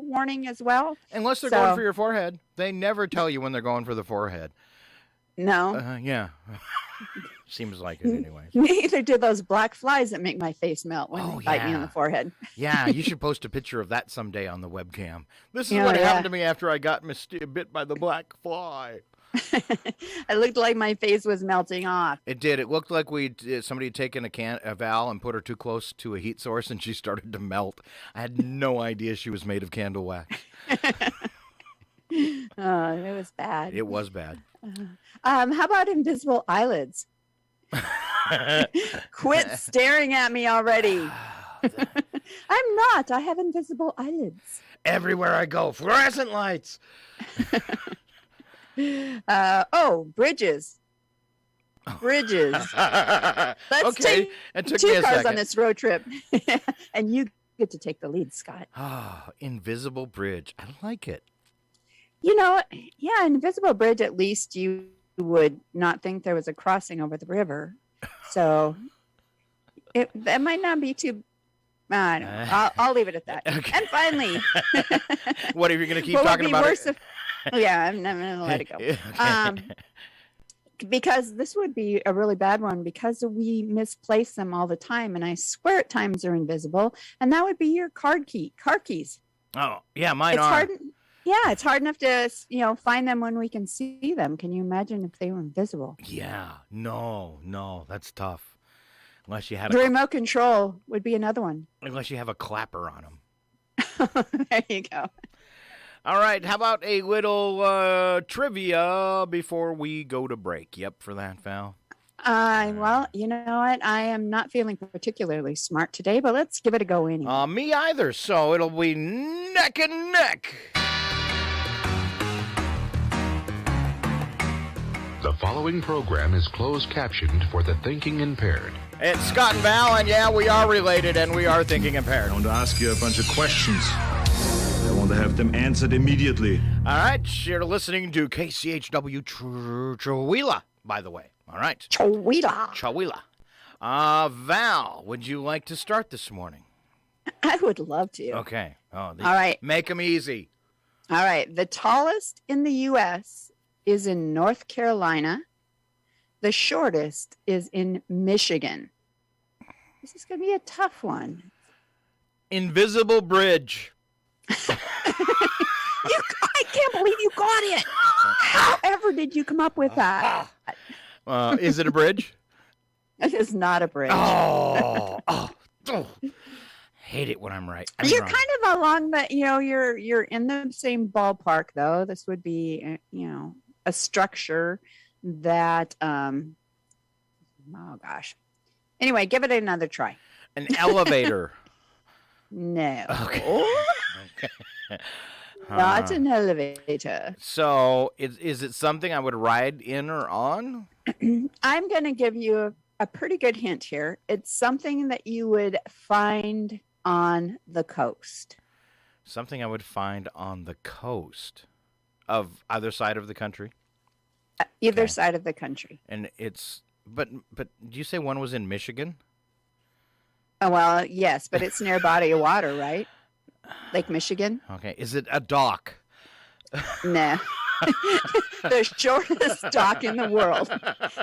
warning as well.
Unless they're going for your forehead. They never tell you when they're going for the forehead.
No.
Yeah. Seems like it anyway.
Neither do those black flies that make my face melt when they bite me on the forehead.
Yeah, you should post a picture of that someday on the webcam. This is what happened to me after I got bit by the black fly.
It looked like my face was melting off.
It did. It looked like somebody had taken a Val and put her too close to a heat source, and she started to melt. I had no idea she was made of candle wax.
It was bad.
It was bad.
How about invisible eyelids? Quit staring at me already. I'm not. I have invisible eyelids.
Everywhere I go, fluorescent lights.
Bridges. Let's
okay. It took me
two
a
cars
second.
on this road trip. And you get to take the lead, Scott.
Invisible bridge. I like it.
Invisible bridge, at least you would not think there was a crossing over the river. So that might not be too... I don't know. I'll leave it at that.
Okay.
And finally...
What, are you going to keep talking about it?
I'm going to let it go.
Okay.
Because this would be a really bad one because we misplace them all the time. And I swear at times they're invisible. And that would be your car keys.
Oh, yeah, mine are.
It's hard enough to, find them when we can see them. Can you imagine if they were invisible?
Yeah, no, that's tough. Unless you had
the remote control would be another one.
Unless you have a clapper on them.
There you go.
All right, how about a little trivia before we go to break? You up for that, Val?
Well, you know what? I am not feeling particularly smart today, but let's give it a go anyway.
Me either, so it'll be neck and neck.
The following program is closed captioned for the thinking impaired.
It's Scott and Val, and yeah, we are related, and we are thinking impaired.
I want to ask you a bunch of questions. I want to have them answered immediately.
All right, you're listening to KCHW Chowila, by the way. All right. Chowila. Val, would you like to start this morning?
I would love to.
Okay. All
right.
Make them easy.
All right. The tallest in the U.S. is in North Carolina. The shortest is in Michigan. This is going to be a tough one.
Invisible bridge.
I can't believe you got it. However did you come up with that?
Is it a bridge?
It is not a bridge.
Oh. Hate it when I'm right.
You're kind of along the, you're in the same ballpark, though. This would be, a structure that, oh gosh. Anyway, give it another try.
An elevator.
No.
Okay.
Not an elevator.
So, is it something I would ride in or on?
I'm going to give you a pretty good hint here. It's something that you would find on the coast.
Something I would find on the coast of either side of the country?
Either side of the country.
And it's, but do you say one was in Michigan?
Oh, well, yes, but it's near a body of water, right? Lake Michigan?
Okay. Is it a dock?
Nah. The shortest dock in the world.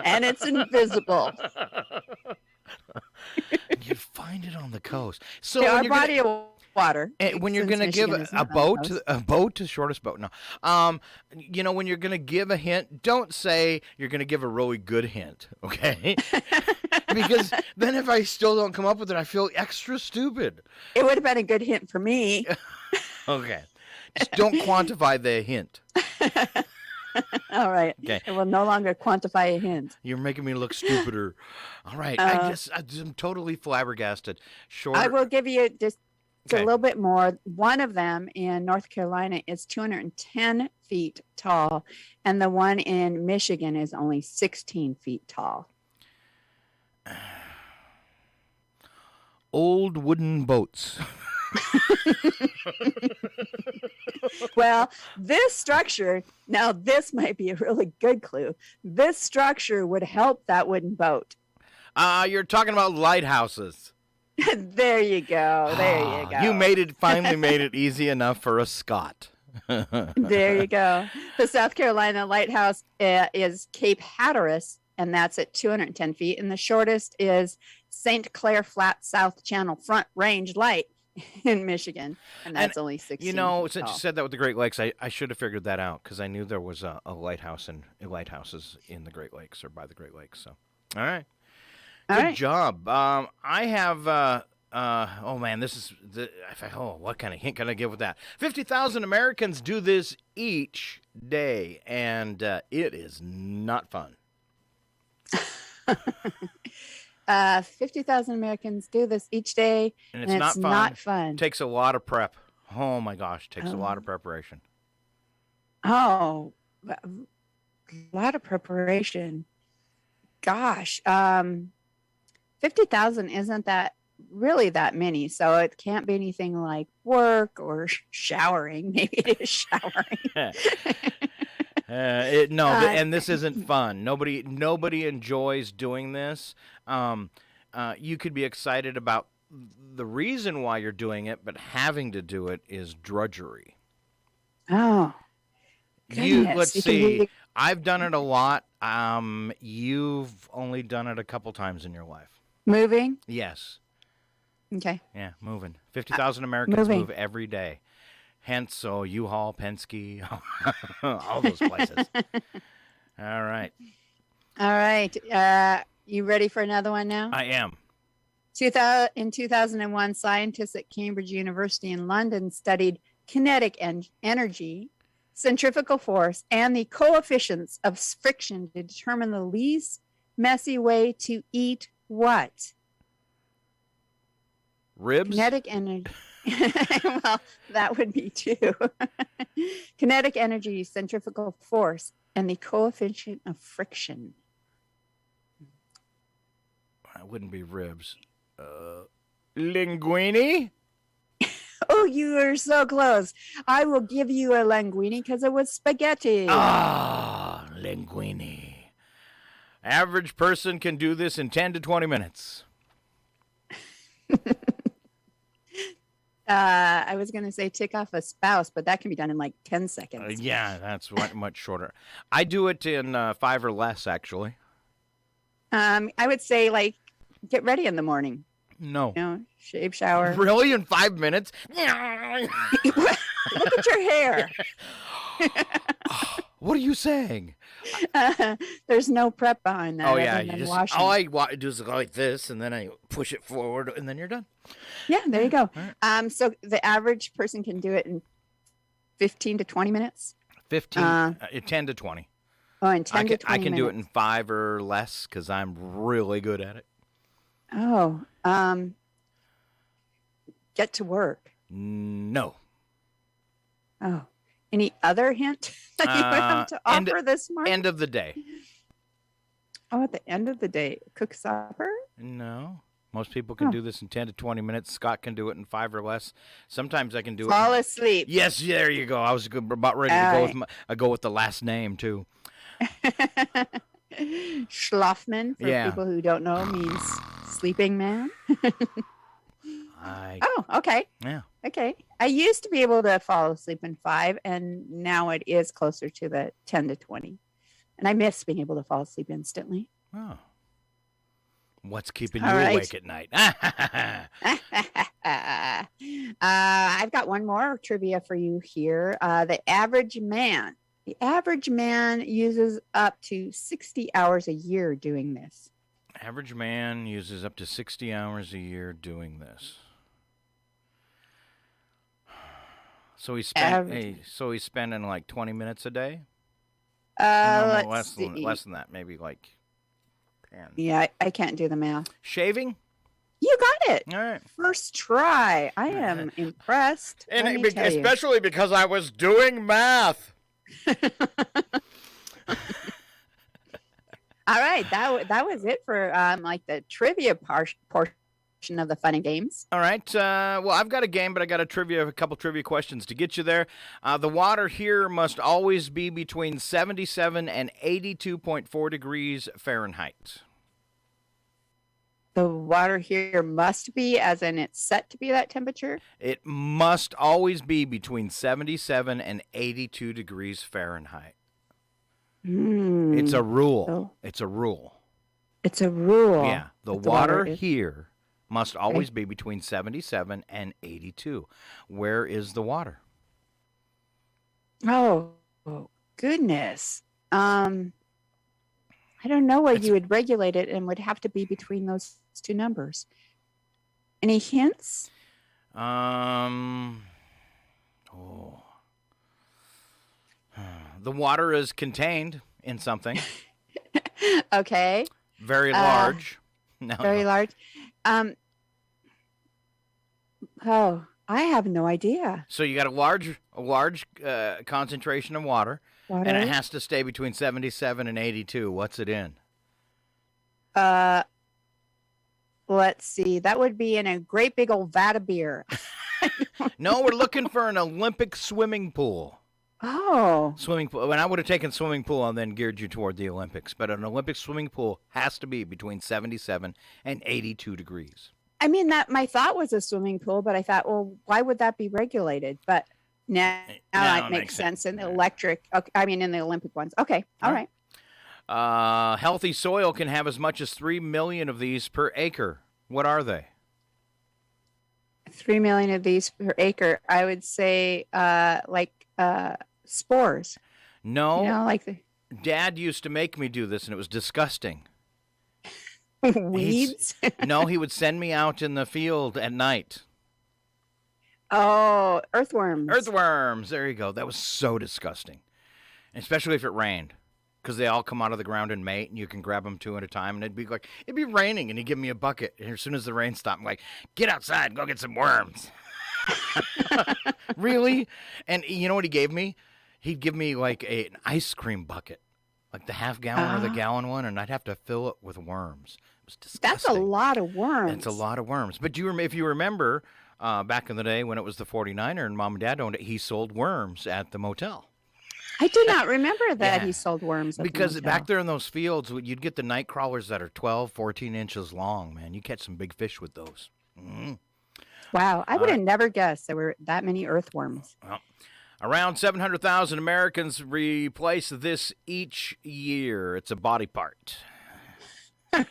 And it's invisible.
You find it on the coast. So
yeah, our body of water.
When you're going to give a boat to shortest boat. No. When you're going to give a hint, don't say you're going to give a really good hint, okay? Because then if I still don't come up with it, I feel extra stupid.
It would have been a good hint for me.
Okay. Just don't quantify the hint.
All right.
Okay.
It will no longer quantify a hint.
You're making me look stupider. All right. I'm totally flabbergasted.
I will give you just a little bit more. One of them in North Carolina is 210 feet tall, and the one in Michigan is only 16 feet tall.
Old wooden boats.
Well, this structure, now this might be a really good clue. This structure would help that wooden boat.
You're talking about lighthouses.
There you go. There you go.
You finally made it easy enough for a Scot.
There you go. The South Carolina lighthouse is Cape Hatteras, and that's at 210 feet. And the shortest is St. Clair Flat South Channel Front Range Light in Michigan, and that's only 16
You know,
feet
since
tall.
you said that with the Great Lakes, I should have figured that out because I knew there was a lighthouse and lighthouses in the Great Lakes or by the Great Lakes. So, all right. Good job. I have, oh man, this is, what kind of hint can I give with that? 50,000 Americans do this each day, and it is not fun.
50,000 Americans do this each day,
and it's
not fun.
It takes a lot of prep. Oh my gosh, takes a lot of preparation.
Oh, a lot of preparation. Gosh, 50,000 isn't that really that many, so it can't be anything like work or showering. Maybe it is showering.
And this isn't fun. Nobody enjoys doing this. You could be excited about the reason why you're doing it, but having to do it is drudgery.
Oh, goodness.
Let's see. I've done it a lot. You've only done it a couple times in your life.
Moving?
Yes.
Okay.
Yeah, moving. 50,000 Americans move every day. Hence, U-Haul, Penske, all those places. All right.
All right. You ready for another one now?
I am.
In 2001, scientists at Cambridge University in London studied kinetic energy, centrifugal force, and the coefficients of friction to determine the least messy way to eat what?
Ribs?
Kinetic energy. Well, that would be too. Kinetic energy, centrifugal force, and the coefficient of friction.
That wouldn't be ribs. Linguine?
Oh, you are so close. I will give you a linguine because it was spaghetti.
Ah, linguine. Average person can do this in 10 to 20 minutes.
I was going to say tick off a spouse, but that can be done in like 10 seconds.
Yeah, that's much shorter. I do it in 5 or less, actually.
I would say like get ready in the morning.
No.
Shave, shower.
Really? In 5 minutes?
Look at your hair.
What are you saying?
There's no prep behind that.
Oh, yeah. All I do is go like this, and then I push it forward, and then you're done.
Yeah, there you go.
Right.
So the average person can do it in 15 to 20 minutes?
10 to 20.
Oh, in 10 to 20
I can
minutes.
do it in 5 or less because I'm really good at it.
Oh, get to work.
No.
Oh, any other hint that you have to offer this morning?
End of the day.
Oh, at the end of the day, cook supper?
No. Most people can do this in 10 to 20 minutes. Scott can do it in 5 or less. Sometimes I can do it.
Fall asleep.
Yes, there you go. I was about ready to go with the last name, too.
Schlafman, for people who don't know, means sleeping man. Oh, okay.
Yeah.
Okay. I used to be able to fall asleep in 5, and now it is closer to the 10 to 20. And I miss being able to fall asleep instantly.
Oh. What's keeping you awake at night?
I've got one more trivia for you here. The average man uses up to 60 hours a year doing this.
Average man uses up to 60 hours a year doing this. So he's spending like 20 minutes a day?
Less
than that, maybe like 10.
Yeah, I can't do the math.
Shaving?
You got it.
All right.
First try. I am impressed.
And especially because I was doing math.
All right, that was it for like the trivia portion portion of the fun and games.
All right. Well, I've got a game, but I got a couple trivia questions to get you there. The water here must always be between 77 and 82.4 degrees Fahrenheit.
The water here must be, as in it's set to be that temperature?
It must always be between 77 and 82 degrees Fahrenheit. It's a rule.
Oh.
It's a rule.
It's a rule.
Yeah. The water here must always be between 77 and 82. Where is the water?
Oh goodness. I don't know where you would regulate it, and would have to be between those two numbers. Any hints?
The water is contained in something.
Okay.
Very large.
Very large. I have no idea.
So you got a large concentration of water, and it has to stay between 77 and 82. What's it in?
Let's see. That would be in a great big old vat of beer.
No, we're looking for an Olympic swimming pool.
Oh.
Swimming pool. And I would have taken swimming pool and then geared you toward the Olympics. But an Olympic swimming pool has to be between 77 and 82 degrees.
I mean, that my thought was a swimming pool, but I thought, well, why would that be regulated? But now it makes sense in the electric. Okay, I mean, in the Olympic ones. Okay. All right.
Healthy soil can have as much as 3 million of these per acre. What are they?
3 million of these per acre. I would say spores.
No.
Like the
Dad used to make me do this, and it was disgusting.
weeds.
No, he would send me out in the field at night.
Oh, earthworms.
Earthworms. There you go. That was so disgusting, especially if it rained, because they all come out of the ground and mate, and you can grab them two at a time. And it'd be raining, and he'd give me a bucket. And as soon as the rain stopped, I'm like, get outside and go get some worms. Really? And you know what he gave me? He'd give me like an ice cream bucket, like the half-gallon or the gallon one, and I'd have to fill it with worms. It was disgusting.
That's a lot of worms.
It's a lot of worms. But if you remember, back in the day when it was the 49er and Mom and Dad owned it, he sold worms at the motel.
I do not remember that he sold worms.
Because back there in those fields, you'd get the night crawlers that are 12, 14 inches long, man. You catch some big fish with those. Mm-hmm.
Wow. I would have never guessed there were that many earthworms.
Well, around 700,000 Americans replace this each year. It's a body part.
Did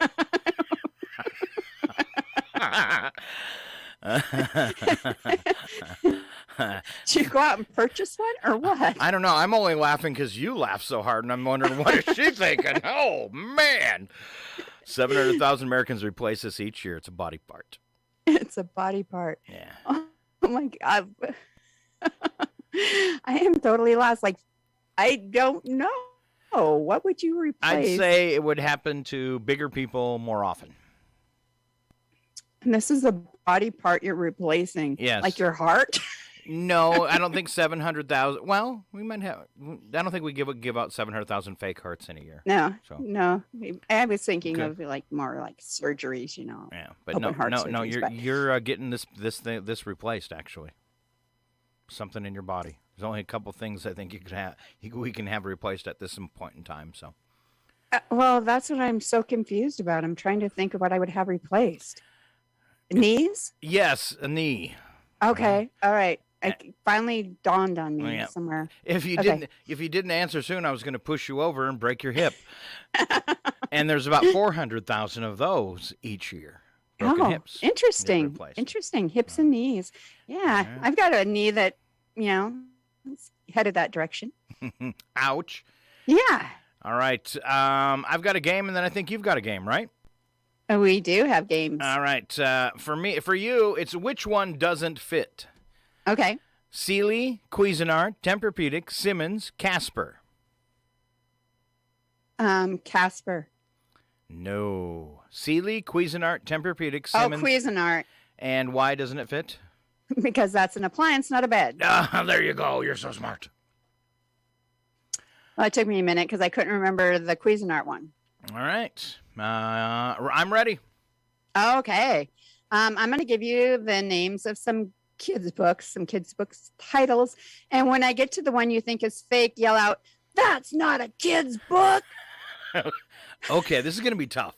you go out and purchase one or what?
I don't know. I'm only laughing because you laugh so hard, and I'm wondering what is she thinking? Oh, man. 700,000 Americans replace this each year. It's a body part.
It's a body part.
Yeah.
Oh my God. I am totally lost. Like, I don't know. What would you replace?
I'd say it would happen to bigger people more often.
And this is a body part you're replacing.
Yes.
Like your heart?
No, I don't think 700,000. Well, we might have. I don't think we give out 700,000 fake hearts in a year.
No,
So.
no. I was thinking
Okay.
of like more like surgeries, you know.
Yeah, but
open
no.
heart surgeries, but-
You're getting this replaced actually. Something in your body. There's only a couple things I think we can have replaced at this point in time. So.
Well, that's what I'm so confused about. I'm trying to think of what I would have replaced. Knees?
Yes, a knee.
Okay. All right. It finally dawned on me
Yeah.
somewhere.
If you didn't answer soon, I was going to push you over and break your hip. And there's about 400,000 of those each year. Broken hips.
Interesting.
Replaced.
Interesting. Hips and knees. Yeah. I've got a knee that, is headed that direction.
Ouch.
Yeah.
All right. I've got a game, and then I think you've got a game, right?
We do have games.
All right. For you, it's which one doesn't fit?
Okay.
Sealy, Cuisinart, Tempur-Pedic, Simmons, Casper.
Casper.
No. Sealy, Cuisinart, Tempur-Pedic, Simmons.
Oh, Cuisinart.
And why doesn't it fit?
Because that's an appliance, not a bed.
Ah, there you go. You're so smart.
Well, it took me a minute because I couldn't remember the Cuisinart one.
All right. I'm ready.
Okay. I'm going to give you the names of some kids' books titles. And when I get to the one you think is fake, yell out, "That's not a kid's book."
Okay, this is going to be tough.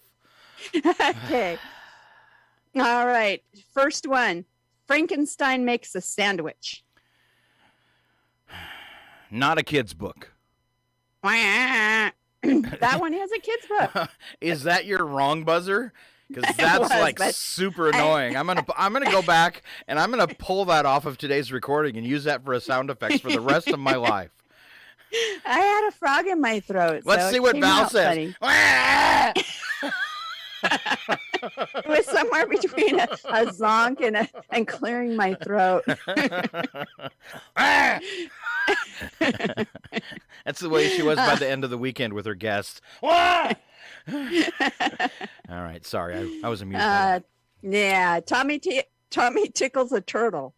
Okay. All right. First one. Frankenstein makes a sandwich.
Not a kid's book.
That one is a kid's book.
Is that your wrong buzzer? Because that's super annoying. I'm gonna go back and I'm gonna pull that off of today's recording and use that for a sound effects for the rest of my life.
I had a frog in my throat.
Let's see what Val says.
It was somewhere between a zonk and clearing my throat.
That's the way she was by the end of the weekend with her guests. All right, sorry, I was amused.
Yeah, Tommy tickles a turtle.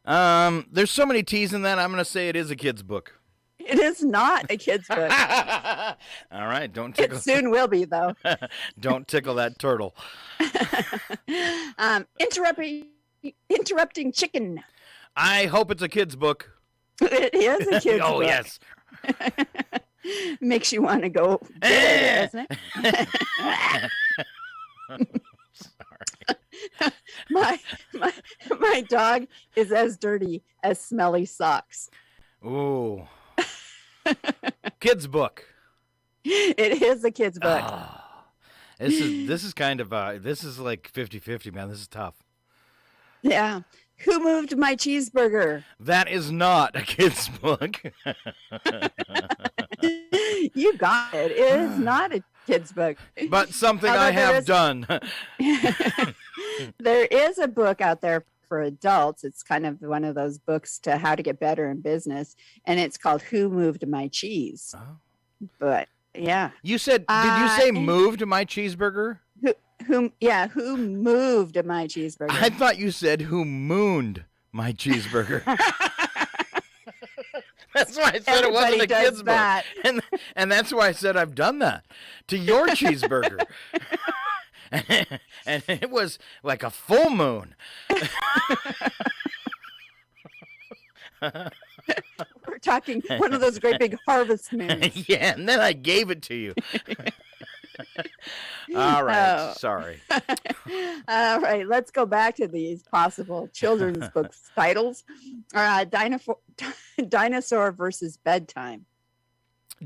There's so many T's in that. I'm going to say it is a kid's book.
It is not a kid's book.
All right, don't tickle.
It soon will be, though.
Don't tickle that turtle.
Interrupting chicken.
I hope it's a kid's book.
It is a kid's book.
Oh, yes.
Makes you want to go get it, doesn't it?
Sorry.
My dog is as dirty as smelly socks.
Ooh. Kid's book.
It is a kid's book.
Oh, this is kind of this is like 50-50, man. This is tough.
Yeah. Who moved my cheeseburger?
That is not a kid's book.
You got it. It is not a kid's book.
But something I have done.
There is a book out there for adults. It's kind of one of those books to how to get better in business, and it's called Who Moved My Cheese?
Oh.
But yeah.
You said, did you say moved my cheeseburger?
Who moved my cheeseburger?
I thought you said who mooned my cheeseburger. That's why I said it wasn't a kid's book. And that's why I said I've done that to your cheeseburger. And it was like a full moon.
We're talking one of those great big harvest moons.
Yeah, and then I gave it to you. All right, sorry.
All right, let's go back to these possible children's books titles. Dinosaur versus Bedtime.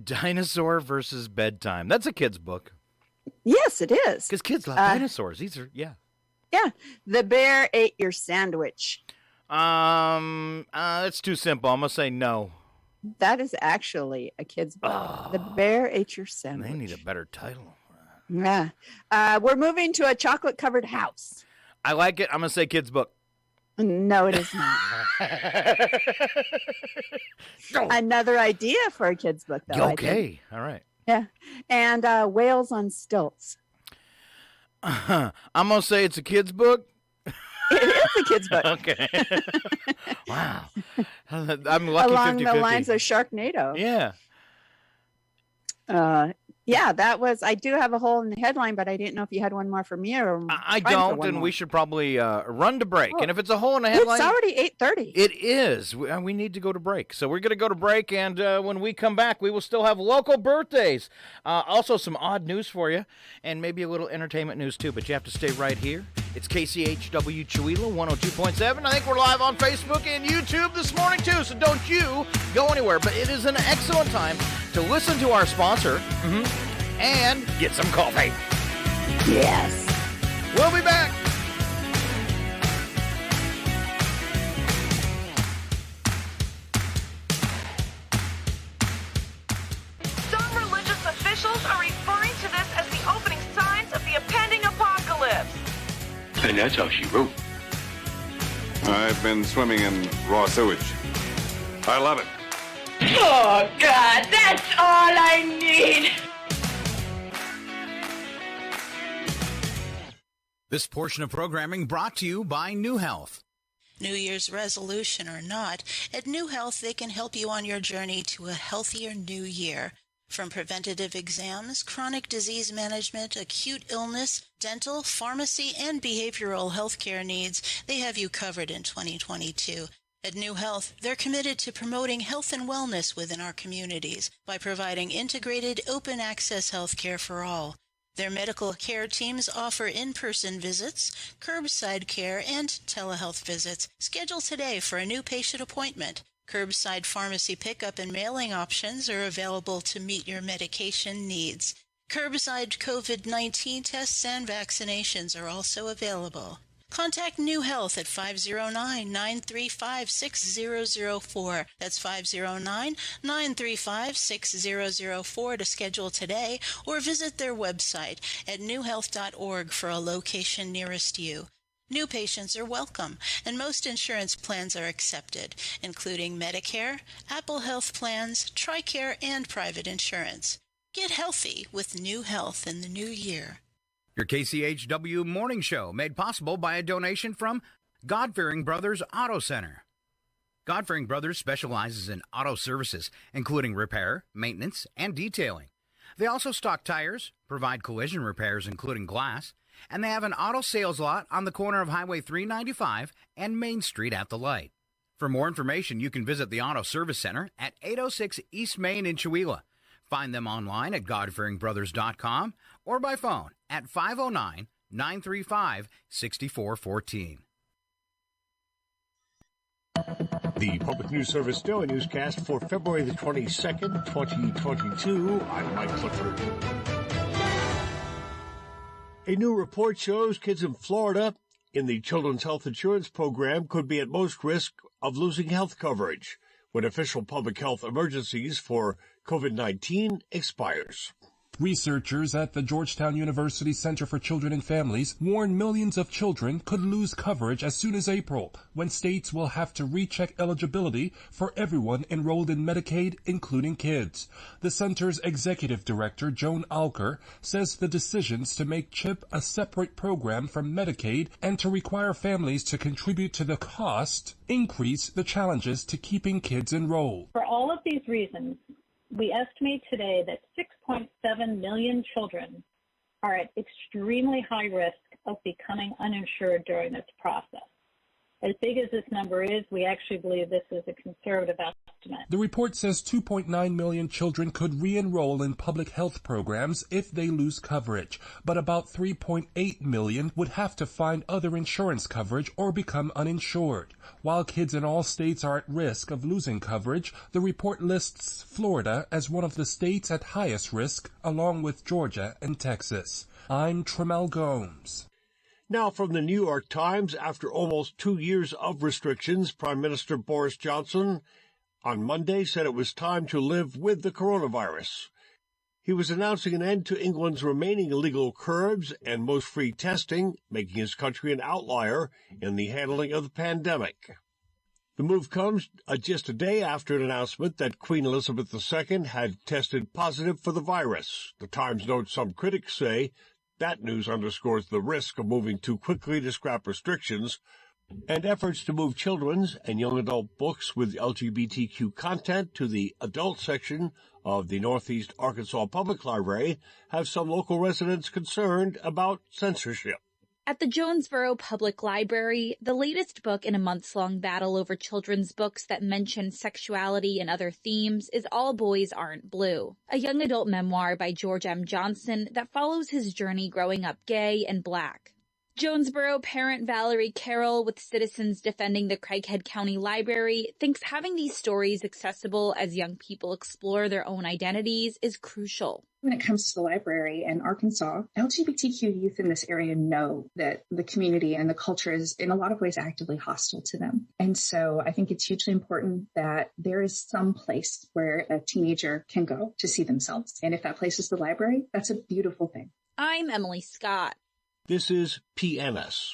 Dinosaur versus Bedtime. That's a kid's book.
Yes, it is.
Because kids love dinosaurs. These are, yeah.
Yeah. The Bear Ate Your Sandwich.
That's too simple. I'm going to say no.
That is actually a kid's book. Oh, The Bear Ate Your Sandwich.
They need a better title.
Yeah. We're moving to a chocolate-covered house.
I like it. I'm going to say kid's book.
No, it is not. Another idea for a kid's book, though.
Okay. All right.
Yeah. And Whales on Stilts.
I'm going to say it's a kid's book.
It is a kid's book.
Okay. Wow. I'm lucky.
Along
50-50.
the lines of Sharknado.
Yeah.
Yeah, that was. I do have a hole in the headline, but I didn't know if you had one more for me or.
I don't, and we should probably run to break. And if it's a hole in the headline,
it's already 8:30.
It is. We need to go to break, so we're going to go to break. And when we come back, we will still have local birthdays, also some odd news for you, and maybe a little entertainment news too. But you have to stay right here. It's KCHW Chihuahua 102.7. I think we're live on Facebook and YouTube this morning too. So don't you go anywhere. But it is an excellent time to listen to our sponsor. And get some coffee.
Yes.
We'll be back.
Some religious officials are referring to this as the opening signs of the impending apocalypse.
And that's how she wrote.
I've been swimming in raw sewage. I love it.
Oh, God, that's all I need.
This portion of programming brought to you by New Health.
New Year's resolution or not, at New Health they can help you on your journey to a healthier new year. From preventative exams, chronic disease management, acute illness, dental, pharmacy, and behavioral health care needs, they have you covered in 2022. At New Health, they're committed to promoting health and wellness within our communities by providing integrated, open-access health care for all. Their medical care teams offer in-person visits, curbside care, and telehealth visits. Schedule today for a new patient appointment. Curbside pharmacy pickup and mailing options are available to meet your medication needs. Curbside COVID-19 tests and vaccinations are also available. Contact New Health at 509-935-6004. That's 509-935-6004 to schedule today, or visit their website at newhealth.org for a location nearest you. New patients are welcome, and most insurance plans are accepted, including Medicare, Apple Health Plans, TRICARE, and private insurance. Get healthy with New Health in the new year.
Your KCHW Morning Show, made possible by a donation from God-Fearing Brothers Auto Center. God-Fearing Brothers specializes in auto services, including repair, maintenance, and detailing. They also stock tires, provide collision repairs, including glass, and they have an auto sales lot on the corner of Highway 395 and Main Street at the light. For more information, you can visit the Auto Service Center at 806 East Main in Chewelah. Find them online at godfearingbrothers.com or by phone at 509-935-6414.
The Public News Service Daily Newscast for February the 22nd, 2022. I'm Mike Clifford. A new report shows kids in Florida in the Children's Health Insurance Program could be at most risk of losing health coverage when official public health emergencies for COVID-19 expires.
Researchers at the Georgetown University Center for Children and Families warn millions of children could lose coverage as soon as April, when states will have to recheck eligibility for everyone enrolled in Medicaid, including kids. The center's executive director, Joan Alker, says the decisions to make CHIP a separate program from Medicaid and to require families to contribute to the cost increase the challenges to keeping kids enrolled.
For all of these reasons, we estimate today that 6.7 million children are at extremely high risk of becoming uninsured during this process. As big as this number is, we actually believe this is a conservative estimate.
The report says 2.9 million children could re-enroll in public health programs if they lose coverage, but about 3.8 million would have to find other insurance coverage or become uninsured. While kids in all states are at risk of losing coverage, the report lists Florida as one of the states at highest risk, along with Georgia and Texas. I'm Tremel Gomes.
Now from the New York Times, after almost 2 years of restrictions, Prime Minister Boris Johnson on Monday said it was time to live with the coronavirus. He was announcing an end to England's remaining illegal curbs and most free testing, making his country an outlier in the handling of the pandemic. The move comes just a day after an announcement that Queen Elizabeth II had tested positive for the virus. The Times notes some critics say that news underscores the risk of moving too quickly to scrap restrictions, and efforts to move children's and young adult books with LGBTQ content to the adult section of the Northeast Arkansas Public Library have some local residents concerned about censorship.
At the Jonesboro Public Library, the latest book in a months-long battle over children's books that mention sexuality and other themes is All Boys Aren't Blue, a young adult memoir by George M. Johnson that follows his journey growing up gay and Black. Jonesboro parent Valerie Carroll with Citizens Defending the Craighead County Library thinks having these stories accessible as young people explore their own identities is crucial.
When it comes to the library in Arkansas, LGBTQ youth in this area know that the community and the culture is in a lot of ways actively hostile to them. And so I think it's hugely important that there is some place where a teenager can go to see themselves. And if that place is the library, that's a beautiful thing.
I'm Emily Scott.
This is PNS.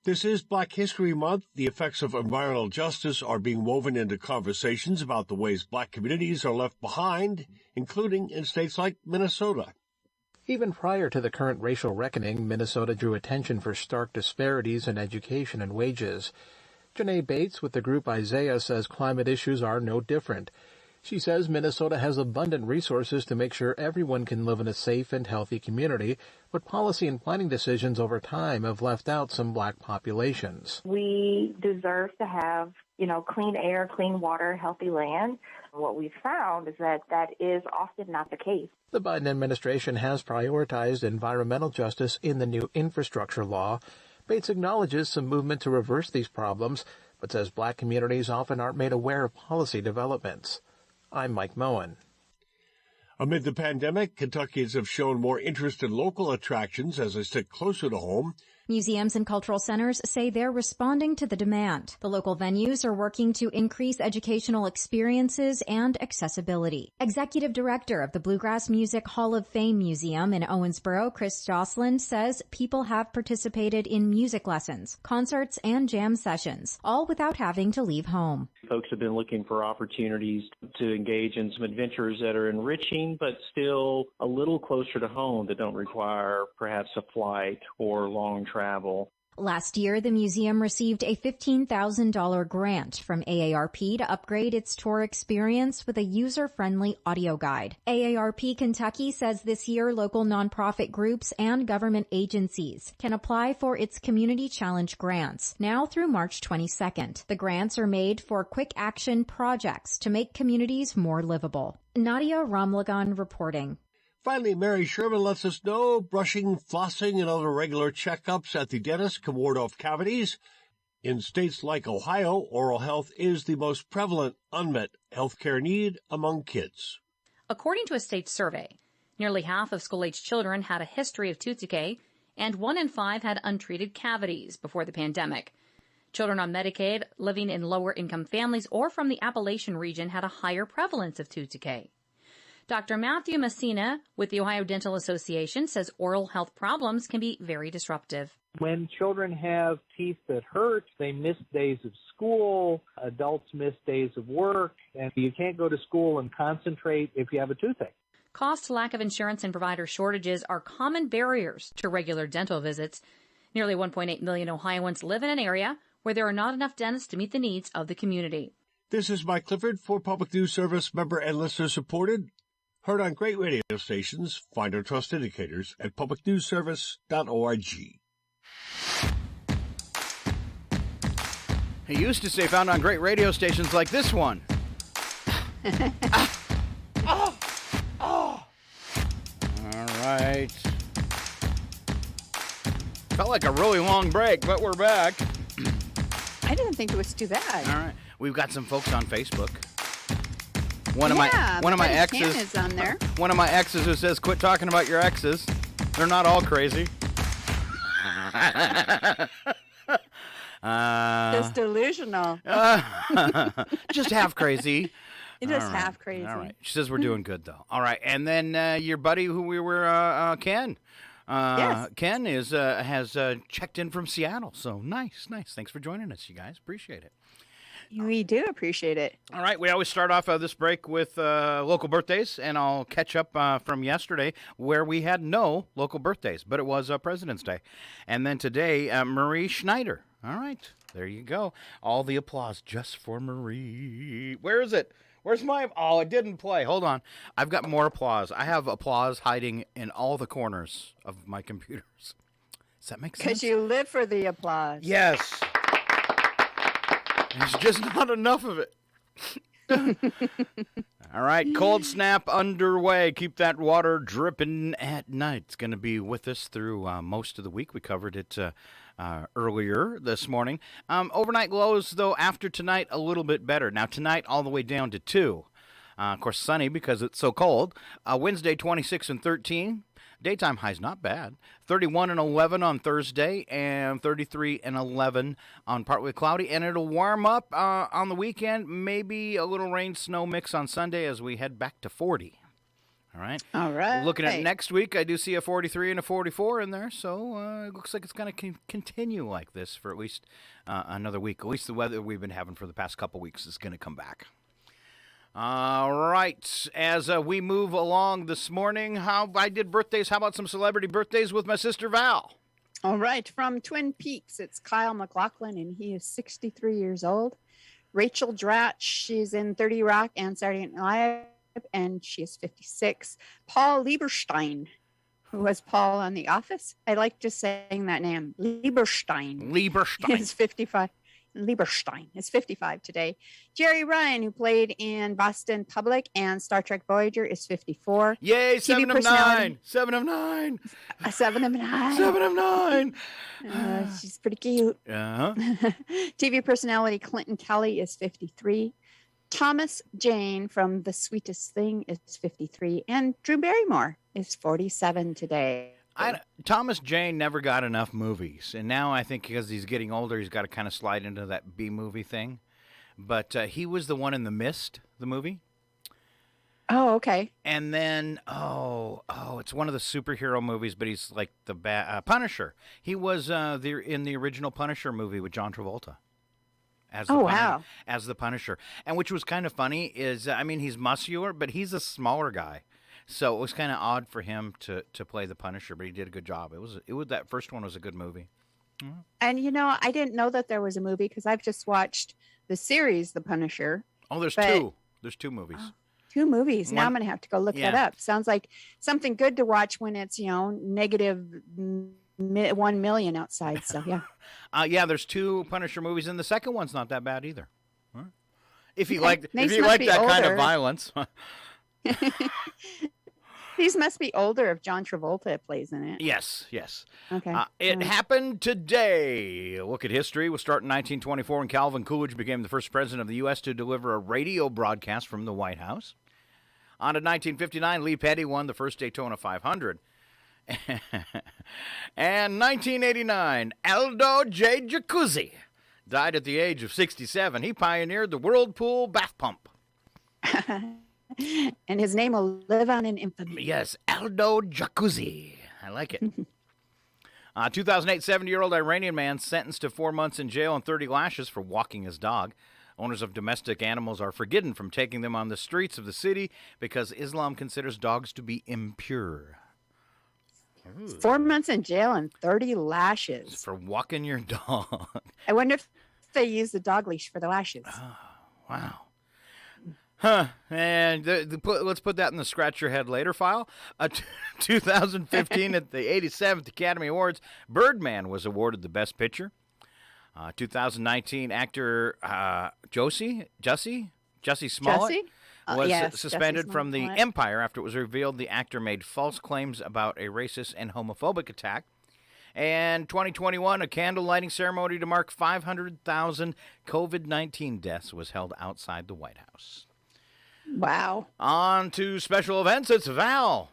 This is Black History Month. The effects of environmental justice are being woven into conversations about the ways Black communities are left behind, including in states like Minnesota.
Even prior to the current racial reckoning, Minnesota drew attention for stark disparities in education and wages. Janae Bates with the group Isaiah says climate issues are no different. She says Minnesota has abundant resources to make sure everyone can live in a safe and healthy community, but policy and planning decisions over time have left out some Black populations.
We deserve to have, clean air, clean water, healthy land. What we've found is that is often not the case.
The Biden administration has prioritized environmental justice in the new infrastructure law. Bates acknowledges some movement to reverse these problems, but says Black communities often aren't made aware of policy developments. I'm Mike Moen.
Amid the pandemic, Kentuckians have shown more interest in local attractions as they stick closer to home.
Museums and cultural centers say they're responding to the demand. The local venues are working to increase educational experiences and accessibility. Executive Director of the Bluegrass Music Hall of Fame Museum in Owensboro, Chris Jocelyn, says people have participated in music lessons, concerts, and jam sessions, all without having to leave home.
Folks have been looking for opportunities to engage in some adventures that are enriching, but still a little closer to home that don't require perhaps a flight or long travel.
Last year, the museum received a $15,000 grant from AARP to upgrade its tour experience with a user-friendly audio guide. AARP Kentucky says this year local nonprofit groups and government agencies can apply for its Community Challenge grants, now through March 22nd. The grants are made for quick action projects to make communities more livable. Nadia Ramlagan reporting.
Finally, Mary Sherman lets us know brushing, flossing, and other regular checkups at the dentist can ward off cavities. In states like Ohio, oral health is the most prevalent unmet healthcare need among kids.
According to a state survey, nearly half of school-age children had a history of tooth decay, and 1 in 5 had untreated cavities before the pandemic. Children on Medicaid living in lower-income families or from the Appalachian region had a higher prevalence of tooth decay. Dr. Matthew Messina with the Ohio Dental Association says oral health problems can be very disruptive.
When children have teeth that hurt, they miss days of school, adults miss days of work, and you can't go to school and concentrate if you have a toothache.
Cost, lack of insurance, and provider shortages are common barriers to regular dental visits. Nearly 1.8 million Ohioans live in an area where there are not enough dentists to meet the needs of the community.
This is Mike Clifford for Public News Service, member and listener supported. Heard on great radio stations. Find our trust indicators at publicnewsservice.org.
He used to say found on great radio stations like this one. All right. Felt like a really long break, but we're back.
I didn't think it was too bad.
All right. We've got some folks on Facebook. One of my exes
is on there.
One of my exes who says, "Quit talking about your exes. They're not all crazy."
Just delusional.
Just half crazy.
Just half crazy.
All right. She says we're doing good though. All right, and then your buddy who we were, Ken.
Yes.
Ken has checked in from Seattle. So nice. Thanks for joining us, you guys. Appreciate it.
We do appreciate it.
All right, we always start off this break with local birthdays, and I'll catch up from yesterday where we had no local birthdays, but it was President's Day. And then today, Marie Schneider. All right, there you go. All the applause just for Marie. Where is it? Where's my... Oh, it didn't play. Hold on. I've got more applause. I have applause hiding in all the corners of my computers. Does that make sense?
Because you live for the applause.
Yes. There's just not enough of it. All right, cold snap underway. Keep that water dripping at night. It's going to be with us through most of the week. We covered it earlier this morning. Overnight lows, though, after tonight, a little bit better. Now, tonight, all the way down to 2. Of course, sunny because it's so cold. Wednesday, 26 and 13. Daytime highs not bad. 31 and 11 on Thursday and 33 and 11 on partly cloudy. And it'll warm up on the weekend. Maybe a little rain snow mix on Sunday as we head back to 40. All right.
All right.
Looking at next week, I do see a 43 and a 44 in there. So it looks like it's going to continue like this for at least another week. At least the weather we've been having for the past couple weeks is going to come back. All right, as we move along this morning, I did birthdays. How about some celebrity birthdays with my sister Val?
All right, from Twin Peaks, it's Kyle MacLachlan, and he is 63 years old. Rachel Dratch, she's in 30 Rock and Saturday Night Live, and she is 56. Paul Lieberstein, who was Paul on The Office. I like just saying that name. Lieberstein is 55. Lieberstein is 55 today. Jerry Ryan, who played in Boston Public and Star Trek Voyager, is 54.
Yay, 7 of 9. 7 of 9.
7 of 9.
7 of 9.
She's pretty cute.
Uh-huh.
TV personality Clinton Kelly is 53. Thomas Jane from The Sweetest Thing is 53. And Drew Barrymore is 47 today.
Thomas Jane never got enough movies, and now I think because he's getting older, he's got to kind of slide into that B-movie thing. But he was the one in The Mist, the movie.
Oh, okay.
And then, it's one of the superhero movies, but he's like the Punisher. He was in the original Punisher movie with John Travolta. As the Punisher. And which was kind of funny is, he's muscular, but he's a smaller guy. So it was kind of odd for him to play the Punisher, but he did a good job. It was that first one was a good movie. Mm-hmm.
And I didn't know that there was a movie because I've just watched the series The Punisher.
Oh, there's two. There's two movies.
2 movies. Now I'm going to have to go look that up. Sounds like something good to watch when it's, negative 1 million outside. So yeah.
There's 2 Punisher movies, and the second one's not that bad either. Huh? If you like that
older.
kind of violence.
These must be older if John Travolta plays in it.
Yes.
Okay.
It happened today. A look at history. We'll start in 1924 when Calvin Coolidge became the first president of the U.S. to deliver a radio broadcast from the White House. On to 1959, Lee Petty won the first Daytona 500. And 1989, Aldo J. Jacuzzi died at the age of 67. He pioneered the whirlpool bath pump.
And his name will live on in infamy.
Yes, Aldo Jacuzzi. I like it. 2008, 70-year-old Iranian man sentenced to 4 months in jail and 30 lashes for walking his dog. Owners of domestic animals are forbidden from taking them on the streets of the city because Islam considers dogs to be impure.
4 months in jail and 30 lashes.
For walking your dog.
I wonder if they use the dog leash for the lashes.
Oh, wow. Huh. And let's put that in the scratch your head later file. 2015 at the 87th Academy Awards, Birdman was awarded the Best Picture. 2019 actor Jussie Smollett was suspended from the Empire after it was revealed the actor made false claims about a racist and homophobic attack. And 2021, a candle lighting ceremony to mark 500,000 COVID-19 deaths was held outside the White House.
Wow.
On to special events. It's Val.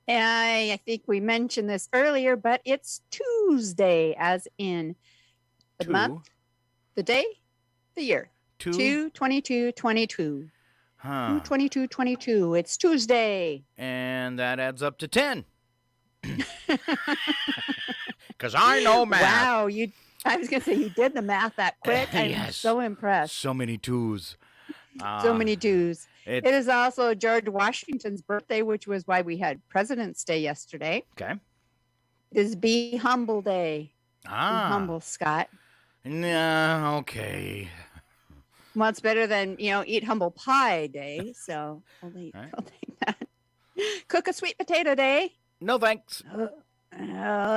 I think we mentioned this earlier, but it's Tuesday, as in the month, the day, the year. 2/22/22. 2/22/22. It's Tuesday.
And that adds up to 10. Because I know math.
Wow. I was going to say you did the math that quick. I'm so impressed.
So many twos.
So many twos. It is also George Washington's birthday, which was why we had President's Day yesterday.
Okay.
It is Be Humble Day. Be humble, Scott.
Nah, okay.
Well, it's better than, Eat Humble Pie Day. So I'll take that. Cook a Sweet Potato Day.
No thanks.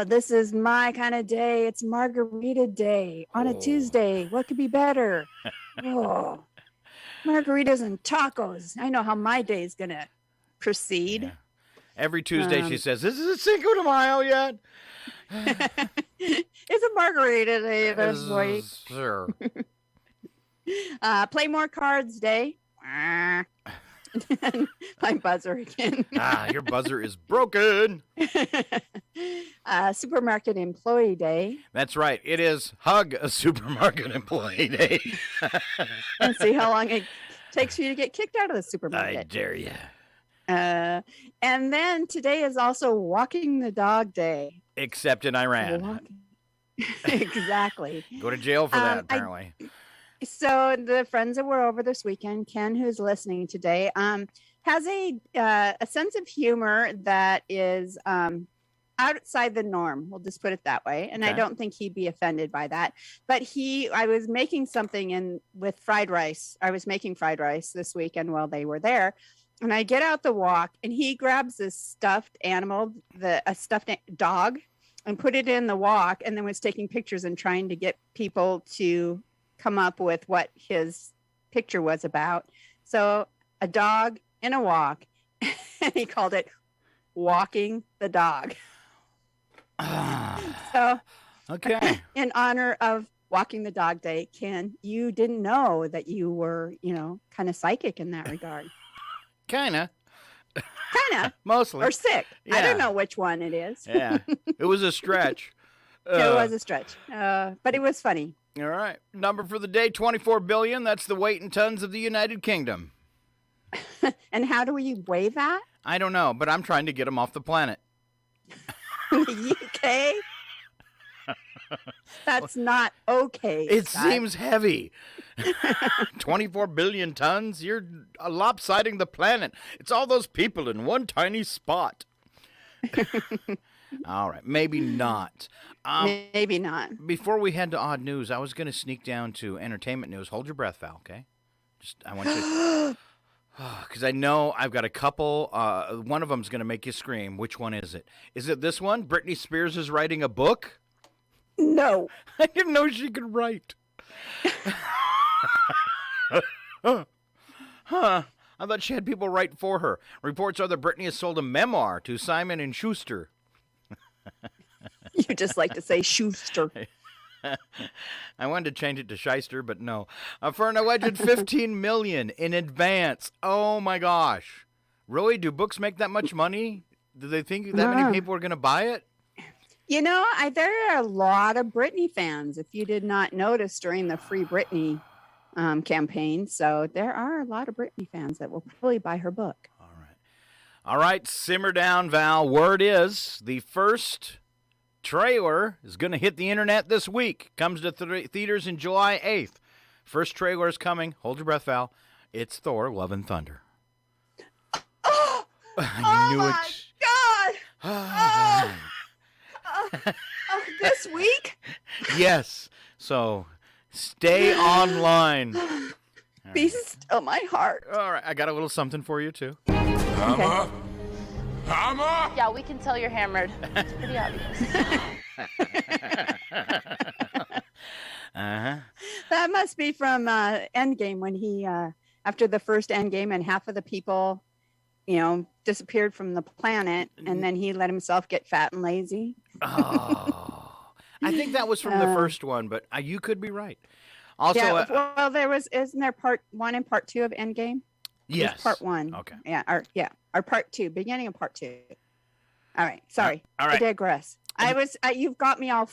This is my kind of day. It's Margarita Day on a Tuesday. What could be better? Oh. Margaritas and tacos. I know how my day is going to proceed.
Yeah. Every Tuesday she says, is it Cinco de Mayo yet?
It's a margarita day this week.
Sure.
Play More Cards Day. My buzzer again.
Your buzzer is broken.
Supermarket Employee Day.
That's right. It is Hug a Supermarket Employee Day.
And see how long it takes for you to get kicked out of the supermarket.
I dare you.
And then today is also Walking the Dog Day.
Except in Iran.
Exactly.
Go to jail for that, apparently.
So the friends that were over this weekend, Ken, who's listening today, has a sense of humor that is outside the norm. We'll just put it that way. And I
Okay.
don't think he'd be offended by that. But I was making something with fried rice. I was making fried rice this weekend while they were there. And I get out the wok, and he grabs this stuffed animal, a stuffed dog, and put it in the wok, and then was taking pictures and trying to get people to come up with what his picture was about. So a dog in a wok, and he called it Walking the Dog. So,
okay.
In honor of Walking the Dog Day, Ken, you didn't know that you were, kind of psychic in that regard.
Kinda.
Mostly. Or sick. I
Yeah.
don't know which one it is.
Yeah. It was a stretch.
It was a stretch. But it was funny.
All right. Number for the day, 24 billion. That's the weight in tons of the United Kingdom.
And how do we weigh that?
I don't know, but I'm trying to get them off the planet.
Okay. That's not okay.
It
Scott.
seems heavy. 24 billion tons? You're lopsiding the planet. It's all those people in one tiny spot. All right. Maybe not.
Maybe not.
Before we head to odd news, I was going to sneak down to entertainment news. Hold your breath, Val, okay? I want you because I know I've got a couple. One of them's going to make you scream. Which one is it? Is it this one? Britney Spears is writing a book?
No.
I didn't know she could write. Huh. I thought she had people write for her. Reports are that Britney has sold a memoir to Simon & Schuster.
You just like to say Schuster.
I wanted to change it to Shyster, but no. For an alleged $15 million in advance. Oh, my gosh. Really? Do books make that much money? Do they think that many people are going to buy it?
There are a lot of Britney fans, if you did not notice during the Free Britney campaign. So there are a lot of Britney fans that will probably buy her book.
All right, simmer down, Val. Word is the first trailer is going to hit the internet this week. Comes to theaters in July 8th. First trailer is coming. Hold your breath, Val. It's Thor, Love and Thunder. You knew it.
God! This week?
Yes. So stay online.
Be still my heart.
All right, I got a little something for you, too.
Hammer? Hammer? Yeah, we can tell you're hammered. It's pretty obvious.
Uh-huh.
That must be from Endgame when he, after the first Endgame and half of the people, disappeared from the planet and then he let himself get fat and lazy.
Oh, I think that was from the first one, but you could be right. Also,
isn't there part 1 and part 2 of Endgame?
Yes.
Part 1.
Okay.
Or part 2, beginning of part 2. All right. Sorry.
All right.
I digress. You've got me all,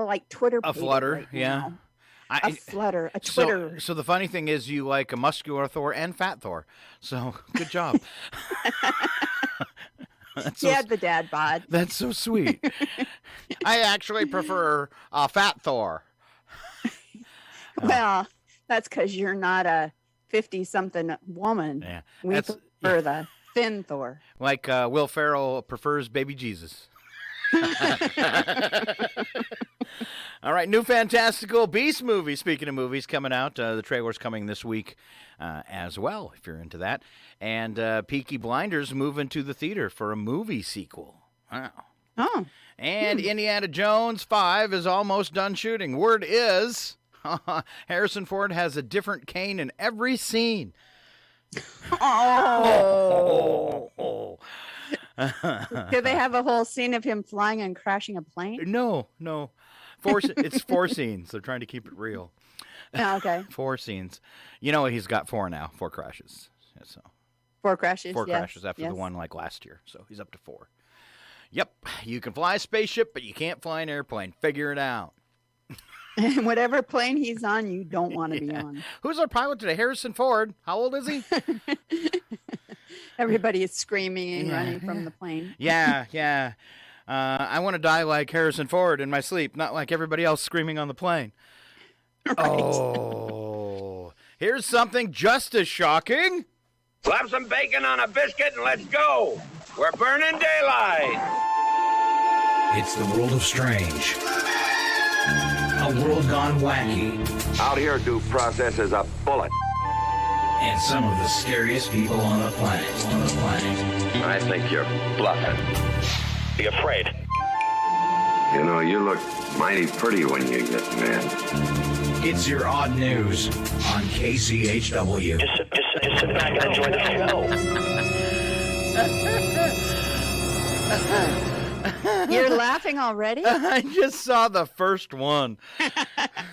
like Twitter.
A flutter,
right
yeah.
now. A flutter, a Twitter.
So the funny thing is you like a muscular Thor and fat Thor. So good job.
He had the dad bod.
That's so sweet. I actually prefer fat Thor.
Well, that's because you're not a 50-something woman.
Yeah.
We prefer the thin Thor.
Like Will Ferrell prefers baby Jesus. All right, new Fantastical Beast movie. Speaking of movies coming out, the trailer's coming this week as well, if you're into that. And Peaky Blinders moving to the theater for a movie sequel. Wow.
Oh.
And Indiana Jones 5 is almost done shooting. Word is Harrison Ford has a different cane in every scene.
Oh. Do they have a whole scene of him flying and crashing a plane?
No. It's 4 scenes. They're trying to keep it real.
Oh, okay.
4 scenes. He's got 4 now. 4 crashes. So
4 crashes.
4 crashes after the one like last year. So he's up to 4. Yep. You can fly a spaceship, but you can't fly an airplane. Figure it out.
And whatever plane he's on, you don't want to be on.
Who's our pilot today? Harrison Ford. How old is he?
Everybody is screaming and running from the plane.
Yeah. I want to die like Harrison Ford in my sleep, not like everybody else screaming on the plane. Right. Oh, here's something just as shocking.
Slap some bacon on a biscuit and let's go. We're burning daylight.
It's the world of strange. A world gone wacky.
Out here, due process is a bullet.
And some of the scariest people on the planet.
I think you're bluffing.
Be afraid.
You know, you look mighty pretty when you get mad.
It's your odd news on KCHW.
Just sit back and enjoy the show.
You're laughing already?
I just saw the first one.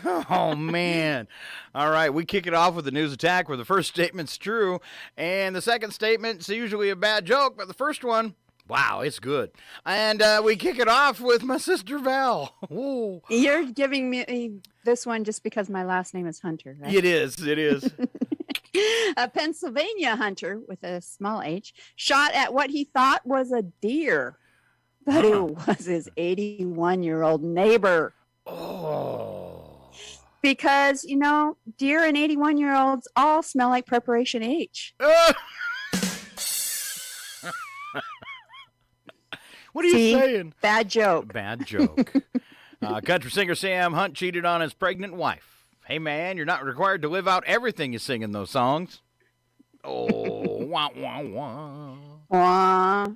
Oh, man. All right, we kick it off with the news attack where the first statement's true, and the second statement's usually a bad joke, but the first one, wow, it's good. And we kick it off with my sister Val. Ooh.
You're giving me this one just because my last name is Hunter, right?
It is.
A Pennsylvania hunter with a small h shot at what he thought was a deer, but it was his 81-year-old neighbor.
Oh.
Because, you know, deer and 81-year-olds all smell like Preparation H.
What are you saying?
Bad joke.
Bad joke. Country singer Sam Hunt cheated on his pregnant wife. Hey, man, you're not required to live out everything you sing in those songs. Oh, wah, wah, wah.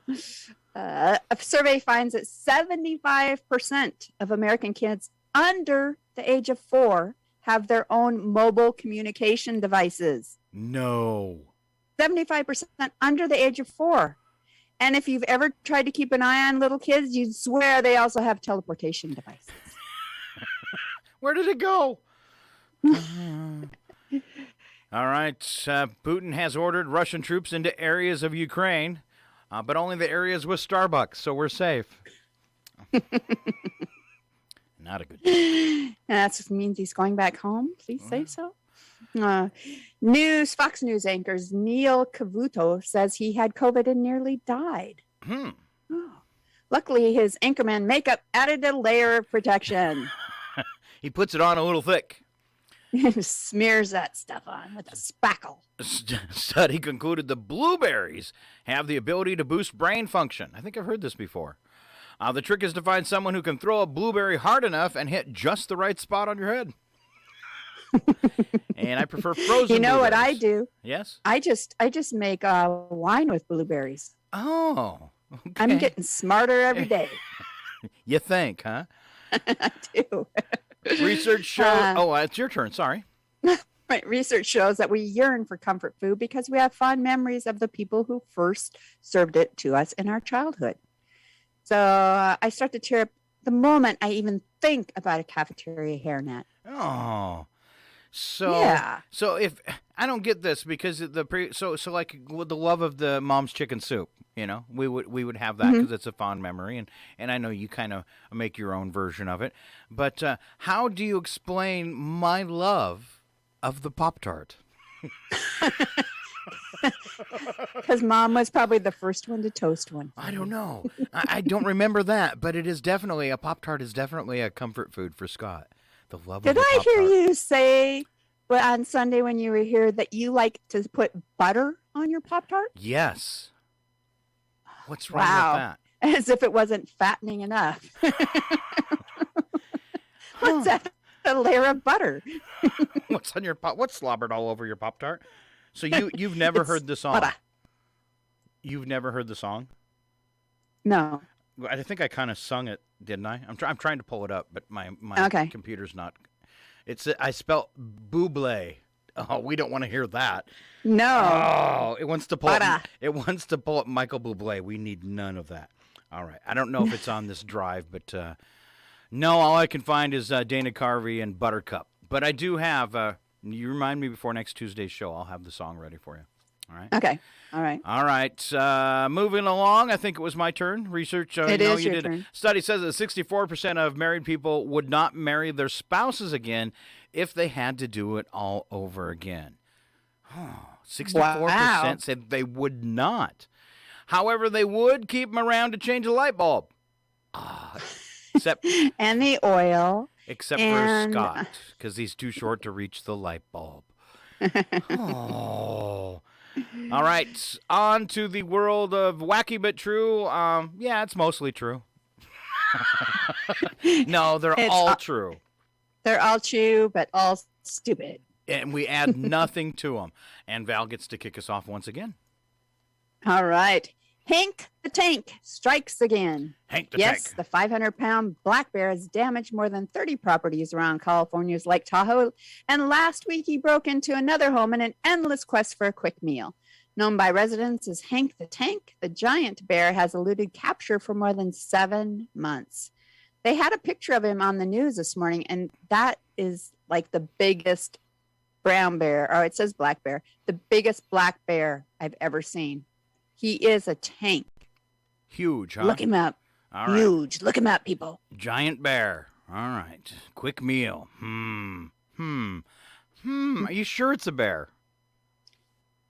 A survey finds that 75% of American kids under the age of 4 have their own mobile communication devices.
No.
75% under the age of 4. And if you've ever tried to keep an eye on little kids, you'd swear they also have teleportation devices.
Where did it go? All right. Putin has ordered Russian troops into areas of Ukraine, but only the areas with Starbucks, so we're safe. Not a good
And that means he's going back home. Please say so. Fox News anchors Neil Cavuto says he had COVID and nearly died. Luckily, his anchorman makeup added a layer of protection.
He puts it on a little thick.
Smears that stuff on with a spackle.
Study concluded the blueberries have the ability to boost brain function. I think I've heard this before. The trick is to find someone who can throw a blueberry hard enough and hit just the right spot on your head. And I prefer frozen.
You know
blueberries.
what I do?
Yes.
I just make wine with blueberries.
Oh, okay.
I'm getting smarter every day.
You think, huh?
I do.
Research shows. It's your turn. Sorry.
Right. Research shows that we yearn for comfort food because we have fond memories of the people who first served it to us in our childhood. So I start to tear up the moment I even think about a cafeteria hairnet.
Oh. So
yeah.
So if I don't get this because so like with the love of the mom's chicken soup, you know, we would have that because it's a fond memory, and I know you kind of make your own version of it. But how do you explain my love of the Pop-Tart?
Because Mom was probably the first one to toast one.
I don't know. I don't remember that, but it is definitely a Pop-Tart is definitely a comfort food for Scott. The love
Did
of the
I
Pop-Tart.
hear you say on Sunday when you were here that you like to put butter on your Pop-Tart?
Yes. What's wrong with that?
As if it wasn't fattening enough. What's that? A layer of butter.
What's on your What's slobbered all over your Pop-Tart? So you've never heard the song?
Butter.
You've never heard the song?
No.
I think I kind of sung it, didn't I? I'm trying to pull it up, but my computer's not. I spelled buble. Oh, we don't want to hear that.
No.
Oh, it wants to pull. It wants to pull up Michael Bublé. We need none of that. All right. I don't know if it's on this drive, but no. All I can find is Dana Carvey and Buttercup. But I do have. You remind me before next Tuesday's show. I'll have the song ready for you. All right.
Okay. All right.
All right. Moving along, I think it was my turn. Research.
It is your turn.
Study says that 64% of married people would not marry their spouses again if they had to do it all over again. 64% said they would not. However, they would keep them around to change a light bulb. Except
and the oil.
Except for Scott, because he's too short to reach the light bulb. Oh. All right, on to the world of wacky but true. Yeah, it's mostly true. No, they're all true.
They're all true, but all stupid.
And we add nothing to them. And Val gets to kick us off once again.
All right. Hank the Tank strikes again.
Hank the
Yes,
Tank.
the 500-pound black bear has damaged more than 30 properties around California's Lake Tahoe. And last week, he broke into another home in an endless quest for a quick meal. Known by residents as Hank the Tank, the giant bear has eluded capture for more than 7 months. They had a picture of him on the news this morning, and that is like the biggest brown bear, or it says black bear, the biggest black bear I've ever seen. He is a tank.
Huge, huh?
Look him up.
All right.
Huge. Look him up, people.
Giant bear. All right. Quick meal. Are you sure it's a bear?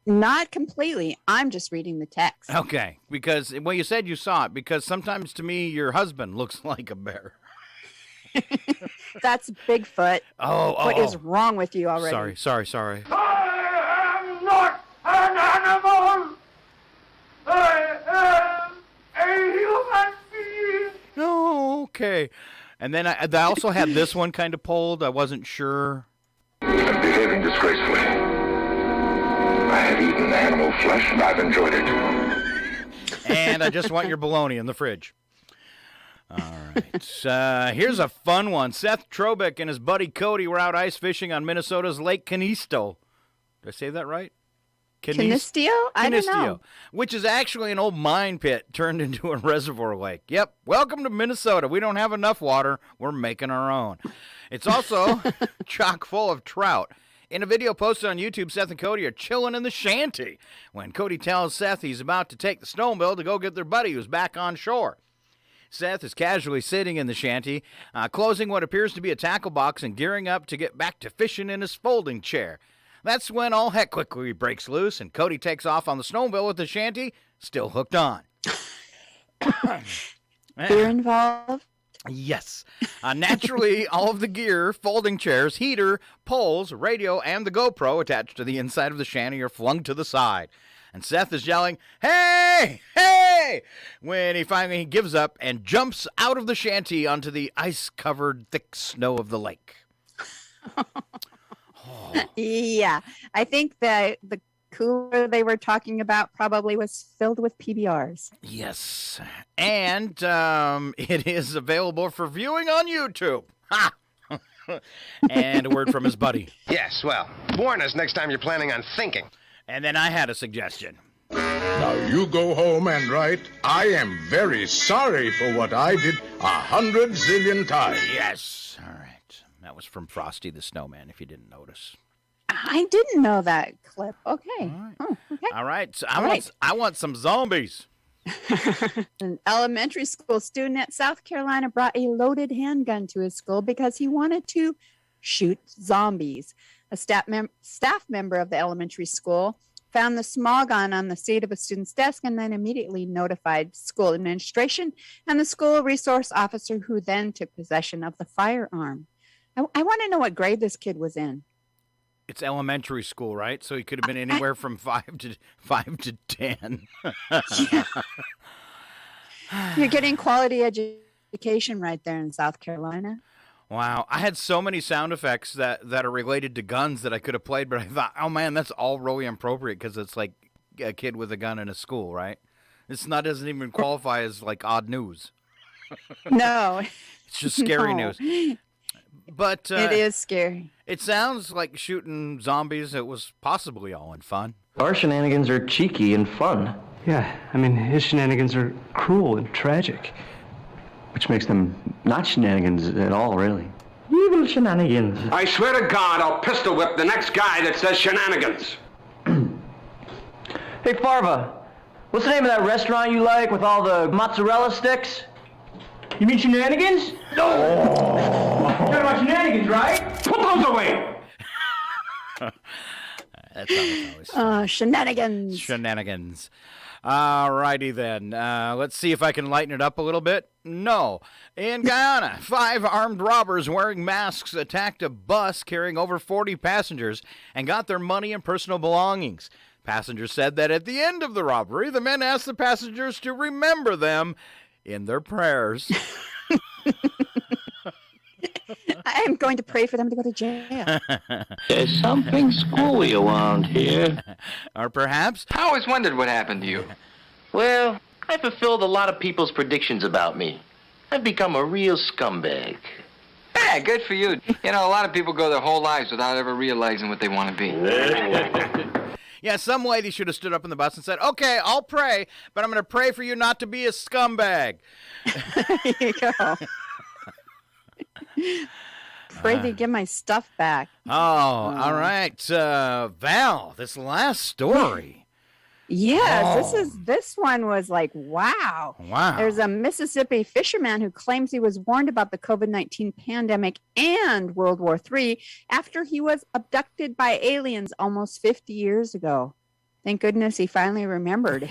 Not completely. I'm just reading the text.
Okay. Because, well, you said you saw it, because sometimes to me, your husband looks like a bear.
That's Bigfoot. What is
oh.
wrong with you already?
Sorry.
I am not an animal. I am a human being.
Oh, okay. And then I also had this one kind of pulled. I wasn't sure.
I'm behaving disgracefully. I have eaten animal flesh and I've enjoyed it.
And I just want your bologna in the fridge. All right. Here's a fun one. Seth Trobeck and his buddy Cody were out ice fishing on Minnesota's Lake Canisto. Did I say that right?
Canisteo? I don't know.
Which is actually an old mine pit turned into a reservoir lake. Yep. Welcome to Minnesota. We don't have enough water. We're making our own. It's also chock full of trout. In a video posted on YouTube, Seth and Cody are chilling in the shanty when Cody tells Seth he's about to take the snowmobile to go get their buddy who's back on shore. Seth is casually sitting in the shanty, closing what appears to be a tackle box and gearing up to get back to fishing in his folding chair. That's when all heck quickly breaks loose, and Cody takes off on the snowmobile with the shanty still hooked on.
Beer involved?
Yes. Naturally, all of the gear, folding chairs, heater, poles, radio, and the GoPro attached to the inside of the shanty are flung to the side. And Seth is yelling, "Hey! Hey!" when he finally gives up and jumps out of the shanty onto the ice-covered thick snow of the lake.
Yeah. I think that the cooler they were talking about probably was filled with PBRs.
Yes. And it is available for viewing on YouTube. Ha! And a word from his buddy.
Yes, well, warn us next time you're planning on thinking.
And then I had a suggestion.
Now you go home and write, "I am very sorry for what I did 100 zillion times."
Yes. All right. That was from Frosty the Snowman, if you didn't notice.
I didn't know that clip. Okay.
All right. So I want some zombies.
An elementary school student at South Carolina brought a loaded handgun to his school because he wanted to shoot zombies. A staff member of the elementary school found the small gun on the seat of a student's desk and then immediately notified school administration and the school resource officer, who then took possession of the firearm. I want to know what grade this kid was in.
It's elementary school, right? So he could have been anywhere from 5 to 10.
Yeah. You're getting quality education right there in South Carolina.
Wow. I had so many sound effects that are related to guns that I could have played, but I thought, oh, man, that's all really appropriate because it's like a kid with a gun in a school, right? Doesn't even qualify as like odd news.
No.
It's just scary news. But
it is scary.
It sounds like shooting zombies. It was possibly all in fun.
Our shenanigans are cheeky and fun.
Yeah, I mean, his shenanigans are cruel and tragic.
Which makes them not shenanigans at all, really. Evil shenanigans.
I swear to God, I'll pistol whip the next guy that says shenanigans.
Hey, Farva, what's the name of that restaurant you like with all the mozzarella sticks? You mean shenanigans? No! You're talking about shenanigans, right?
Put those away!
That's always
shenanigans.
Shenanigans. All righty then. Let's see if I can lighten it up a little bit. No. In Guyana, 5 armed robbers wearing masks attacked a bus carrying over 40 passengers and got their money and personal belongings. Passengers said that at the end of the robbery, the men asked the passengers to remember them in their prayers.
I am going to pray for them to go to jail.
There's something screwy around here.
Or perhaps...
I always wondered what happened to you.
Well, I fulfilled a lot of people's predictions about me. I've become a real scumbag.
Yeah, good for you. You know, a lot of people go their whole lives without ever realizing what they want to be.
Yeah, some lady should have stood up in the bus and said, okay, I'll pray, but I'm going to pray for you not to be a scumbag.
There you go. Pray they get my stuff back.
Oh, all right. Val, this last story.
Yes, this one was like, wow.
Wow.
There's a Mississippi fisherman who claims he was warned about the COVID-19 pandemic and World War III after he was abducted by aliens almost 50 years ago. Thank goodness he finally remembered.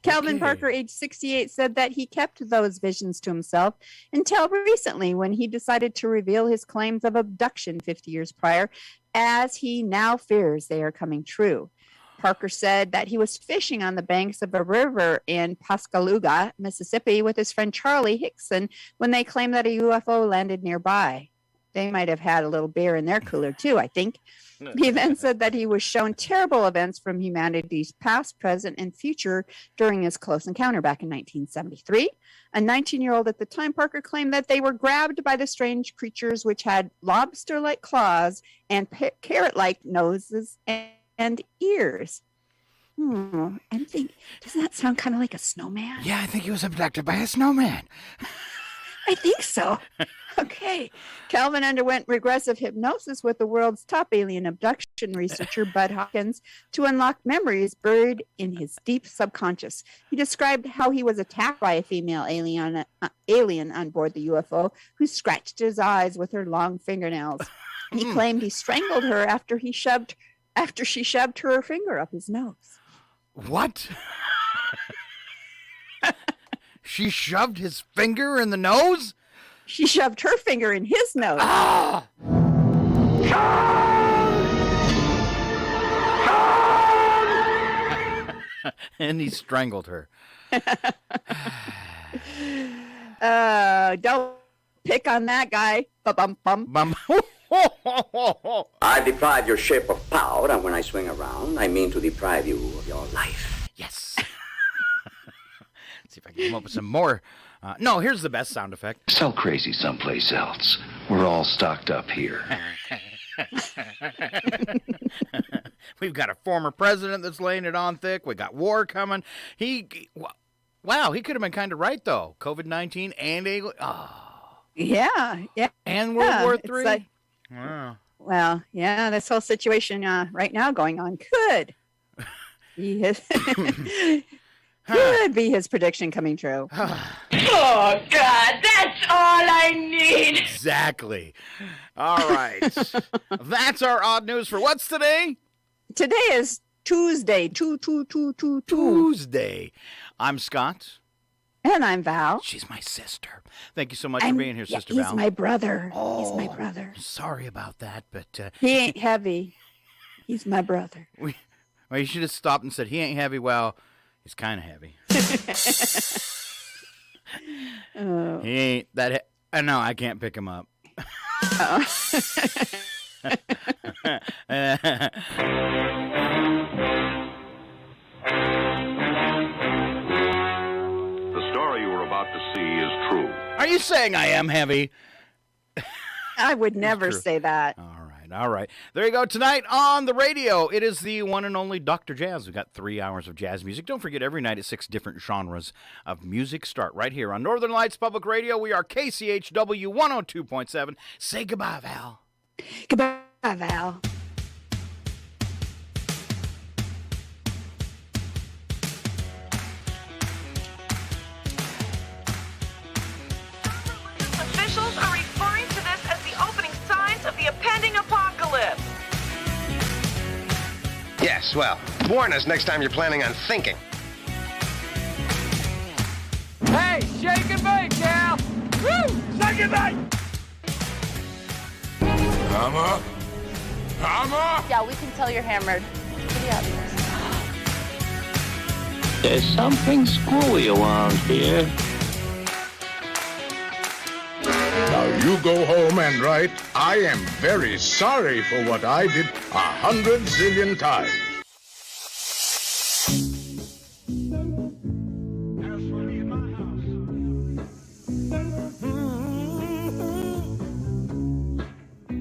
Calvin Parker, age 68, said that he kept those visions to himself until recently when he decided to reveal his claims of abduction 50 years prior, as he now fears they are coming true. Parker said that he was fishing on the banks of a river in Pascagoula, Mississippi, with his friend Charlie Hickson when they claimed that a UFO landed nearby. They might have had a little beer in their cooler, too, I think. He then said that he was shown terrible events from humanity's past, present, and future during his close encounter back in 1973. A 19-year-old at the time, Parker claimed that they were grabbed by the strange creatures which had lobster-like claws and carrot-like noses and ears. I'm thinking, doesn't that sound kind of like a snowman?
Yeah, I think he was abducted by a snowman.
I think so. Okay. Calvin underwent regressive hypnosis with the world's top alien abduction researcher, Bud Hawkins, to unlock memories buried in his deep subconscious. He described how he was attacked by a female alien on board the UFO who scratched his eyes with her long fingernails. He claimed he strangled her after she shoved her finger up his nose.
What? She shoved his finger in the nose?
She shoved her finger in his nose.
Ah! And he strangled her.
Don't pick on that guy. Bum.
I deprive your ship of power, and when I swing around, I mean to deprive you of your life.
Yes. See if I can come up with some more. No, here's the best sound effect.
Sell crazy someplace else. We're all stocked up here.
We've got a former president that's laying it on thick. We got war coming. Wow, he could have been kind of right, though. COVID-19 and
Yeah.
And World War III.
Like,
wow.
Well, yeah, this whole situation right now going on could be his prediction coming true.
Oh, God, that's all I need.
Exactly. All right. That's our odd news for what's today?
Today is Tuesday.
Tuesday. I'm Scott.
And I'm Val.
She's my sister. Thank you so much for being here, Sister Val.
He's my brother.
Oh,
he's my brother.
Sorry about that, but...
he ain't heavy. He's my brother.
Well, you should have stopped and said, he ain't heavy. Well, he's kind of heavy. He ain't that... no, I can't pick him up.
To see is true.
Are you saying I am heavy?
I would never say that.
All right. There you go. Tonight on the radio, it is the one and only Dr. Jazz. We've got 3 hours of jazz music. Don't forget, every night at 6 different genres of music start right here on Northern Lights Public Radio. We are KCHW 102.7. Say goodbye, Val.
Goodbye, Val.
Officials are referring to this as the opening signs of the impending apocalypse.
Yes, well, warn us next time you're planning on thinking.
Hey, shake and bake, Cal! Woo! Shake and bake!
Hammer?
Yeah, we can tell you're hammered. Pretty obvious.
There's something screwy around here.
you go home and write, I am very sorry for what I did 100 zillion times.